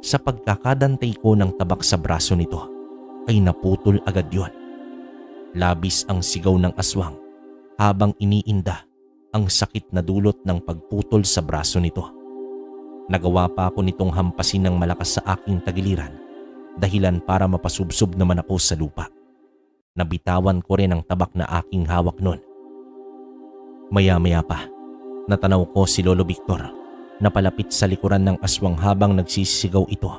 Sa pagkakadantay ko ng tabak sa braso nito ay naputol agad yon. Labis ang sigaw ng aswang habang iniinda ang sakit na dulot ng pagputol sa braso nito. Nagawa pa ako nitong hampasin ng malakas sa aking tagiliran, dahilan para mapasubsob naman ako sa lupa. Nabitawan ko rin ang tabak na aking hawak nun. Maya-maya pa, natanaw ko si Lolo Victor na palapit sa likuran ng aswang habang nagsisigaw ito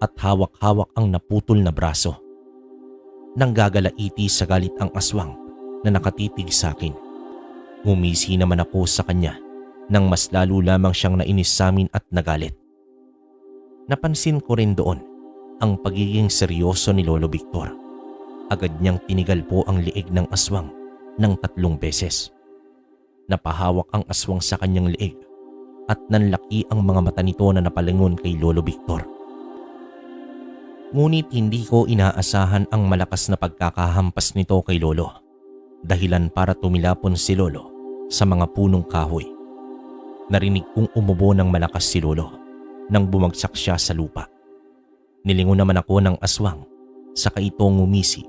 at hawak-hawak ang naputol na braso. Nanggagalaiti sa galit ang aswang na nakatitig sa akin. Ngumisi naman ako sa kanya nang mas lalo lamang siyang nainis sa amin at nagalit. Napansin ko rin doon ang pagiging seryoso ni Lolo Victor. Agad niyang tinigal po ang liig ng aswang ng 3 beses. Napahawak ang aswang sa kanyang liig at nanlaki ang mga mata nito na napalingon kay Lolo Victor. Ngunit hindi ko inaasahan ang malakas na pagkakahampas nito kay Lolo, dahilan para tumilapon si Lolo sa mga punong kahoy. Narinig kong umubo ng malakas si Lolo nang bumagsak siya sa lupa. Nilingon naman ako ng aswang, saka ito ngumisi.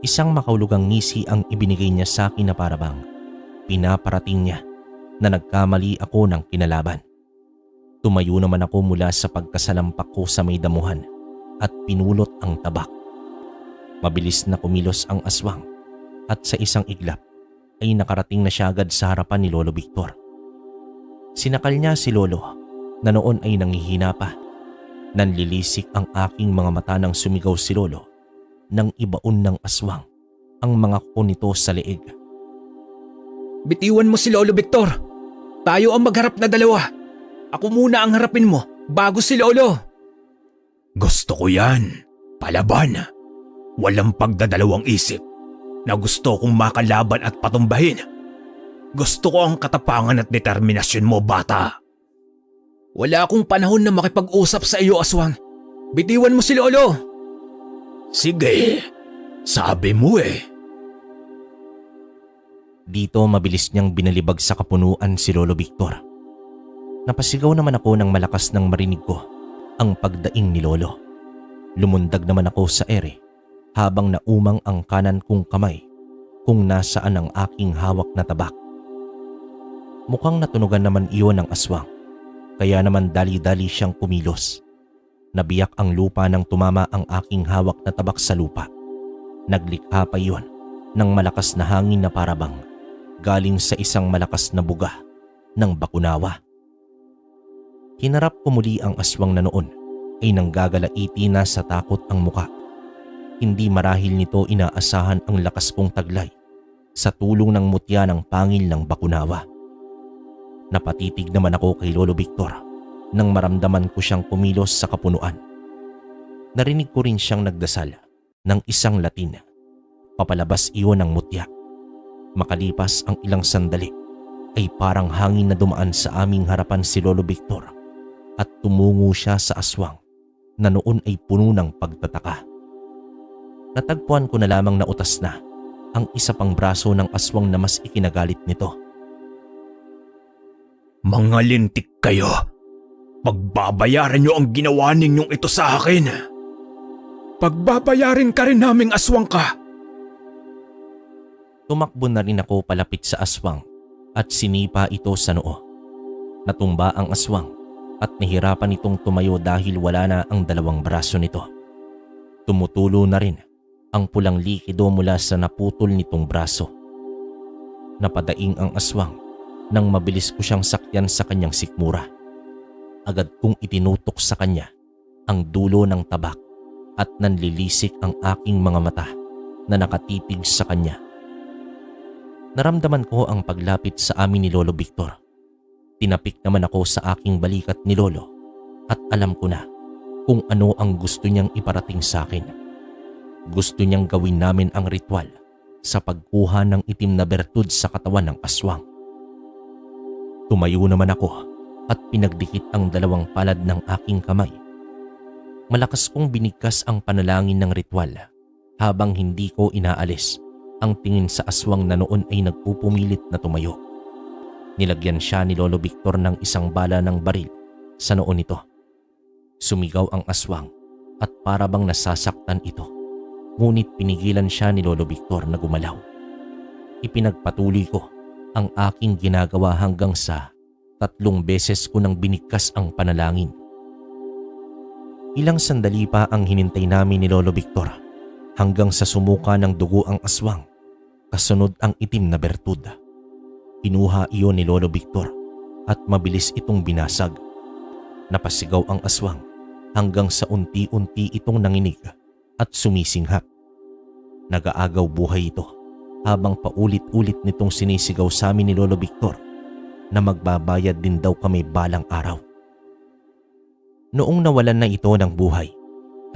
Isang makahulugang ngisi ang ibinigay niya sa akin na parabang pinaparating niya na nagkamali ako ng kinalaban. Tumayo naman ako mula sa pagkasalampak ko sa may damuhan at pinulot ang tabak. Mabilis na kumilos ang aswang at sa isang iglap ay nakarating na siya agad sa harapan ni Lolo Victor. Sinakal niya si Lolo na noon ay nanghihina pa. Nanlilisik ang aking mga mata nang sumigaw si Lolo nang ibaon ng aswang ang mga kuko nito sa leeg. Bitiwan mo si Lolo Victor. Tayo ang magharap na dalawa. Ako muna ang harapin mo bago si Lolo. Gusto ko yan. Palaban. Walang pagdadalawang isip na gusto kong makalaban at patumbahin. Gusto ko ang katapangan at determinasyon mo, bata. Wala akong panahon na makipag-usap sa iyo, aswang. Bitiwan mo si Lolo. Sige, sabi mo eh. Dito mabilis niyang binalibag sa kapunuan si Lolo Victor. Napasigaw naman ako nang malakas nang marinig ko ang pagdaing ni Lolo. Lumundag naman ako sa ere habang naumang ang kanan kong kamay kung nasaan ang aking hawak na tabak. Mukhang natunugan naman iyon ng aswang, kaya naman dali-dali siyang kumilos. Nabiyak ang lupa nang tumama ang aking hawak na tabak sa lupa. Naglikha pa iyon ng malakas na hangin na parabang galing sa isang malakas na buga ng bakunawa. Hinarap ko muli ang aswang na noon ay nanggagalaiti na sa takot ang muka. Hindi marahil nito inaasahan ang lakas kong taglay sa tulong ng mutya ng pangil ng bakunawa. Napatitig naman ako kay Lolo Victor nang maramdaman ko siyang kumilos sa kapunuan. Narinig ko rin siyang nagdasal ng isang Latin. Papalabas iyon ng mutya. Makalipas ang ilang sandali ay parang hangin na dumaan sa aming harapan si Lolo Victor at tumungo siya sa aswang na noon ay puno ng pagtataka. Natagpuan ko na lamang na utas na ang isa pang braso ng aswang na mas ikinagalit nito. Mga lintik kayo. Pagbabayaran niyo ang ginawa ninyong ito sa akin. Pagbabayarin ka rin naming aswang ka. Tumakbo na rin ako palapit sa aswang at sinipa ito sa noo. Natumba ang aswang at nahirapan itong tumayo dahil wala na ang 2 braso nito. Tumutulo na rin ang pulang likido mula sa naputol nitong braso. Napadaing ang aswang nang mabilis ko siyang sakyan sa kanyang sikmura. Agad kong itinutok sa kanya ang dulo ng tabak at nanlilisik ang aking mga mata na nakatitig sa kanya. Naramdaman ko ang paglapit sa amin ni Lolo Victor. Tinapik naman ako sa aking balikat ni Lolo at alam ko na kung ano ang gusto niyang iparating sa akin. Gusto niyang gawin namin ang ritual sa pagkuha ng itim na bertud sa katawan ng aswang. Tumayo naman ako at pinagdikit ang 2 palad ng aking kamay. Malakas kong binigkas ang panalangin ng ritual habang hindi ko inaalis ang tingin sa aswang na noon ay nagpupumilit na tumayo. Nilagyan siya ni Lolo Victor ng isang bala ng baril sa noo nito. Sumigaw ang aswang at para bang nasasaktan ito. Ngunit pinigilan siya ni Lolo Victor na gumalaw. Ipinagpatuloy ko ang aking ginagawa hanggang sa 3 beses ko nang binigkas ang panalangin. Ilang sandali pa ang hinintay namin ni Lolo Victor hanggang sa sumuka ng dugo ang aswang, kasunod ang itim na bertud. Kinuha iyon ni Lolo Victor at mabilis itong binasag. Napasigaw ang aswang hanggang sa unti-unti itong nanginig at sumisinghap. Nag-aagaw buhay ito habang paulit-ulit nitong sinisigaw sa amin ni Lolo Victor na magbabayad din daw kami balang araw. Noong nawalan na ito ng buhay,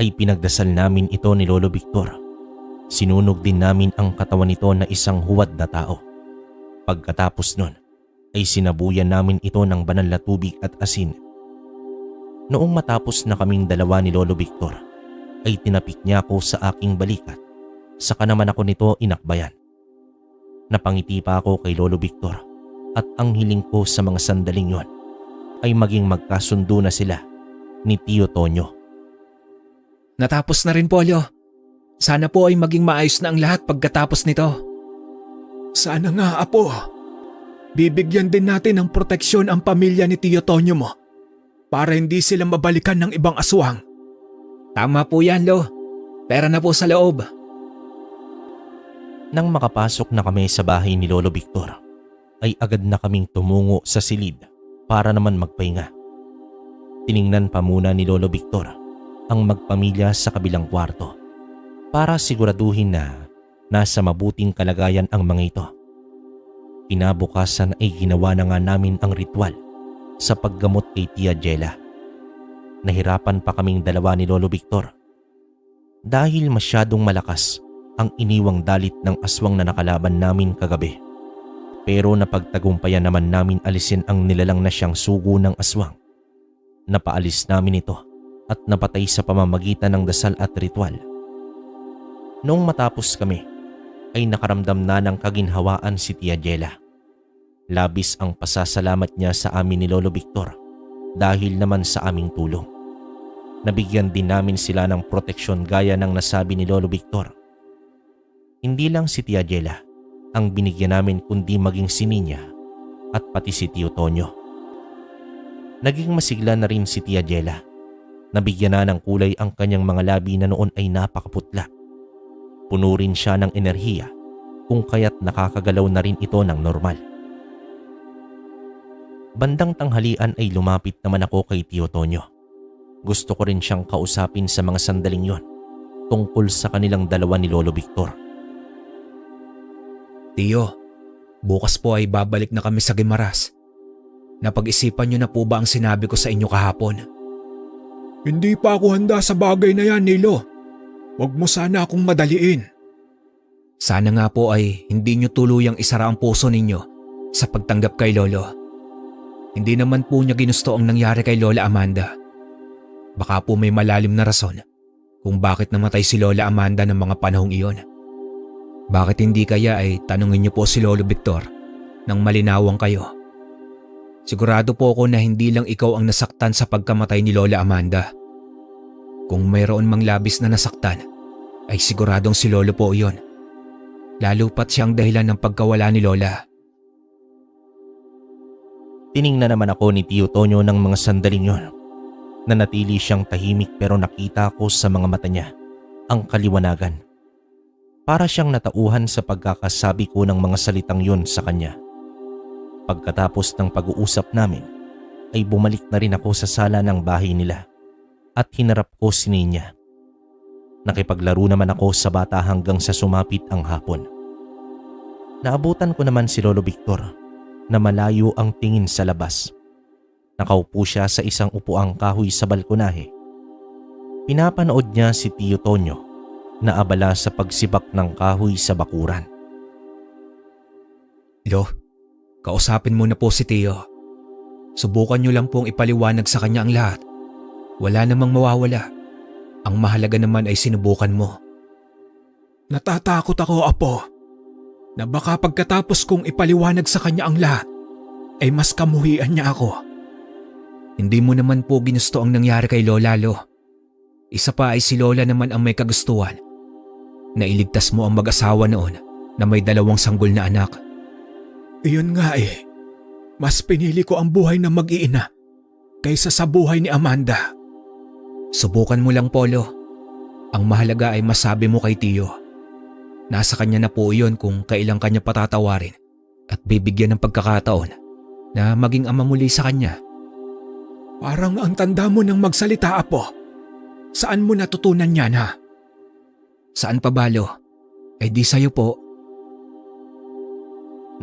ay pinagdasal namin ito ni Lolo Victor. Sinunog din namin ang katawan nito na isang huwad na tao. Pagkatapos nun, ay sinabuyan namin ito ng banal na tubig at asin. Noong matapos na kaming dalawa ni Lolo Victor, ay tinapik niya ako sa aking balikat. Saka naman ako nito inakbayan. Napangiti pa ako kay Lolo Victor at ang hiling ko sa mga sandaling yon ay maging magkasundo na sila ni Tio Tonyo. Natapos na rin, Polyo. Sana po ay maging maayos na ang lahat pagkatapos nito. Sana nga, Apo. Bibigyan din natin ng proteksyon ang pamilya ni Tio Tonyo mo para hindi sila mabalikan ng ibang aswang. Tama po yan, Lo. Pera na po sa loob. Nang makapasok na kami sa bahay ni Lolo Victor, ay agad na kaming tumungo sa silid para naman magpahinga. Tiningnan pa muna ni Lolo Victor ang magpamilya sa kabilang kwarto para siguraduhin na nasa mabuting kalagayan ang mga ito. Kinabukasan ay ginawa na nga namin ang ritual sa paggamot kay Tia Jela. Nahirapan pa kaming dalawa ni Lolo Victor dahil masyadong malakas ang iniwang dalit ng aswang na nakalaban namin kagabi. Pero napagtagumpayan naman namin alisin ang nilalang na siyang sugo ng aswang. Napaalis namin ito at napatay sa pamamagitan ng dasal at ritual. Noong matapos kami, ay nakaramdam na ng kaginhawaan si Tia Jela. Labis ang pasasalamat niya sa amin ni Lolo Victor dahil naman sa aming tulong. Nabigyan din namin sila ng proteksyon gaya ng nasabi ni Lolo Victor. Hindi lang si Tia Jela ang binigyan namin kundi maging si Ninya at pati si Tio Tonyo. Naging masigla na rin si Tia Jela. Nabigyan na ng kulay ang kanyang mga labi na noon ay napakaputla. Puno rin siya ng enerhiya kung kaya't nakakagalaw na rin ito ng normal. Bandang tanghalian ay lumapit naman ako kay Tio Tonyo. Gusto ko rin siyang kausapin sa mga sandaling yon tungkol sa kanilang dalawa ni Lolo Victor. Tio, bukas po ay babalik na kami sa Guimaras. Napag-isipan niyo na po ba ang sinabi ko sa inyo kahapon? Hindi pa ako handa sa bagay na yan, Nilo. Huwag mo sana akong madaliin. Sana nga po ay hindi niyo tuluyang isara ang puso ninyo sa pagtanggap kay Lolo. Hindi naman po niya ginusto ang nangyari kay Lola Amanda. Baka po may malalim na rason kung bakit namatay si Lola Amanda ng mga panahong iyon. Bakit hindi kaya ay tanungin niyo po si Lolo Victor nang malinawang kayo? Sigurado po ako na hindi lang ikaw ang nasaktan sa pagkamatay ni Lola Amanda. Kung mayroon mang labis na nasaktan, ay siguradong si Lolo po iyon. Lalo pat siyang dahilan ng pagkawala ni Lola. Tiningnan naman ako ni Tio Tonyo ng mga sandaling yon. Nanatili siyang tahimik pero nakita ko sa mga mata niya ang kaliwanagan. Para siyang natauhan sa pagkakasabi ko ng mga salitang yon sa kanya. Pagkatapos ng pag-uusap namin, ay bumalik na rin ako sa sala ng bahay nila at hinarap ko si Ninya. Nakipaglaro naman ako sa bata hanggang sa sumapit ang hapon. Naabutan ko naman si Lolo Victor na malayo ang tingin sa labas. Nakaupo siya sa isang upuang kahoy sa balkonahe. Pinapanood niya si Tio Tonyo na abala sa pagsibak ng kahoy sa bakuran. Lo, kausapin mo na po si Tio. Subukan niyo lang pong ipaliwanag sa kanya ang lahat. Wala namang mawawala. Ang mahalaga naman ay sinubukan mo. Natatakot ako, Apo, na baka pagkatapos kong ipaliwanag sa kanya ang lahat, ay mas kamuhian niya ako. Hindi mo naman po ginusto ang nangyari kay Lola, Lo. Isa pa ay si Lola naman ang may kagustuhan. Nailigtas mo ang mag-asawa noon na may 2 sanggol na anak. Iyon nga eh. Mas pinili ko ang buhay ng mag-iina kaysa sa buhay ni Amanda. Subukan mo lang, Polo. Ang mahalaga ay masabi mo kay Tio. Nasa kanya na po iyon kung kailan kanya patatawarin at bibigyan ng pagkakataon na maging ama muli sa kanya. Parang ang tanda mo ng magsalita, Apo. Saan mo natutunan yan, ha? Saan pa ba, Lo? di sa'yo po.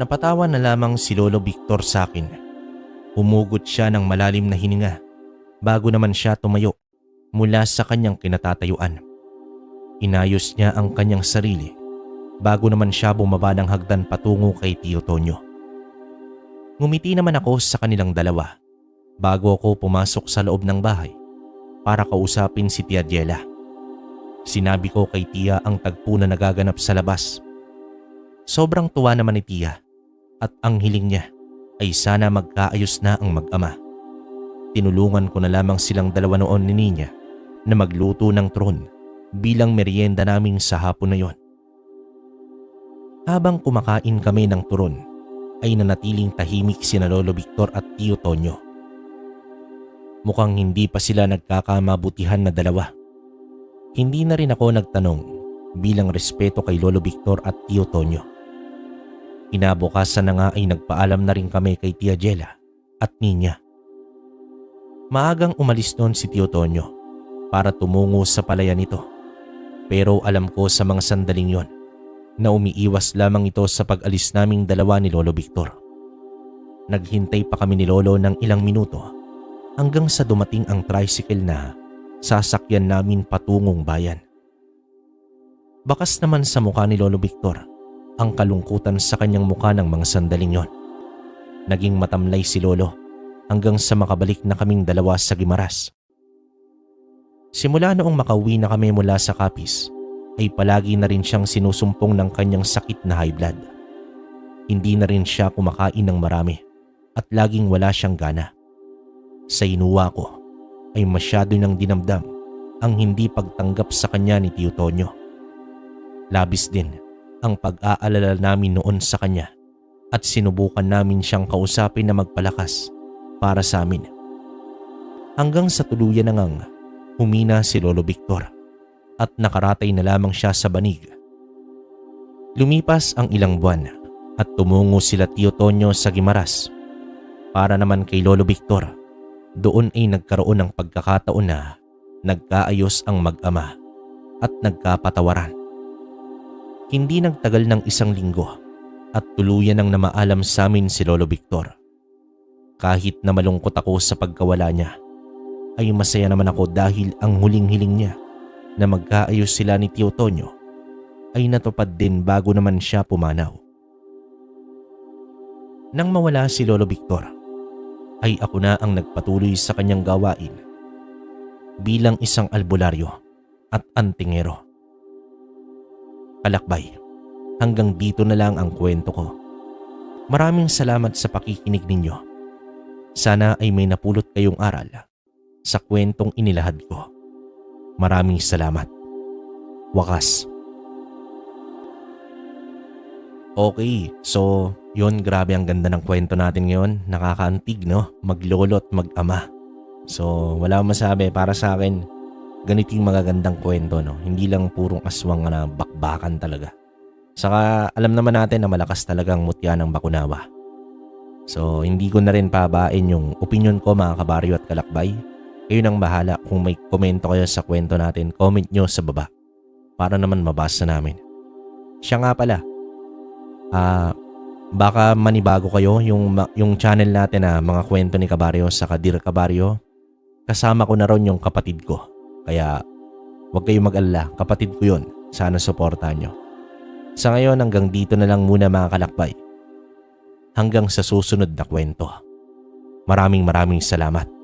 Napatawa na lamang si Lolo Victor sa akin. Humugot siya ng malalim na hininga bago naman siya tumayo mula sa kanyang kinatatayuan. Inayos niya ang kanyang sarili bago naman siya bumaba ng hagdan patungo kay Tio Tonyo. Ngumiti naman ako sa kanilang dalawa bago ako pumasok sa loob ng bahay para kausapin si Tia Jela. Sinabi ko kay Tia ang tagpo na nagaganap sa labas. Sobrang tuwa naman ni Tia at ang hiling niya ay sana magkaayos na ang mag-ama. Tinulungan ko na lamang silang dalawa noon ni Ninya na magluto ng turon bilang merienda namin sa hapon na yon. Habang kumakain kami ng turon ay nanatiling tahimik sina Lolo Victor at Tio Tonyo. Mukhang hindi pa sila nagkakamabutihan na dalawa. Hindi na rin ako nagtanong bilang respeto kay Lolo Victor at Tio Tonyo. Kinabukasan na nga ay nagpaalam na rin kami kay Tia Jela at Ninya. Maagang umalis noon si Tio Tonyo para tumungo sa palayan nito. Pero alam ko sa mga sandaling yon na umiiwas lamang ito sa pag-alis naming dalawa ni Lolo Victor. Naghintay pa kami ni Lolo ng ilang minuto hanggang sa dumating ang tricycle na sasakyan namin patungong bayan. Bakas naman sa mukha ni Lolo Victor ang kalungkutan sa kanyang mukha ng mga sandaling yon. Naging matamlay si Lolo hanggang sa makabalik na kaming dalawa sa Guimaras. Simula noong makauwi na kami mula sa Capiz, ay palagi na rin siyang sinusumpong ng kanyang sakit na high blood. Hindi na rin siya kumakain ng marami at laging wala siyang gana. Sa inuwa ko ay masyado niyang dinamdam ang hindi pagtanggap sa kanya ni Tio Tonyo. Labis din ang pag-aalala namin noon sa kanya at sinubukan namin siyang kausapin na magpalakas para sa amin. Hanggang sa tuluyan na ngang humina si Lolo Victor at nakaratay na lamang siya sa banig. Lumipas ang ilang buwan at tumungo sila Tio Tonyo sa Guimaras. Para naman kay Lolo Victor, doon ay nagkaroon ng pagkakataon na nagkaayos ang mag-ama at nagkapatawaran. Hindi nagtagal ng 1 linggo at tuluyan nang namaalam sa amin si Lolo Victor. Kahit na malungkot ako sa pagkawala niya, ay masaya naman ako dahil ang huling hiling niya na magkaayos sila ni Tio Tonyo ay natupad din bago naman siya pumanaw. Nang mawala si Lolo Victor, ay ako na ang nagpatuloy sa kanyang gawain bilang isang albularyo at antingero. Kalakbay, hanggang dito na lang ang kwento ko. Maraming salamat sa pakikinig ninyo. Sana ay may napulot kayong aral sa kwentong inilahad ko. Maraming salamat. Wakas. Okay, so yun, grabe ang ganda ng kwento natin ngayon. Nakakaantig, no? Maglolo at mag-ama. So wala akong masabi, para sa akin ganito yung magagandang kwento, no? Hindi lang purong aswang na bakbakan talaga. Saka alam naman natin na malakas talagang mutya ng Bakunawa. So hindi ko na rin pabain yung opinion ko, mga kabaryo at kalakbay. Kayo nang bahala. Kung may komento kayo sa kwento natin, comment nyo sa baba para naman mabasa namin. Siya nga pala, baka manibago kayo yung channel natin na mga kwento ni Kabaryo sa Kadir Kabaryo. Kasama ko na ron yung kapatid ko. Kaya huwag kayong mag-alala, kapatid ko yun. Sana suportahan nyo. Sa ngayon, hanggang dito na lang muna, mga kalakbay. Hanggang sa susunod na kwento. Maraming salamat.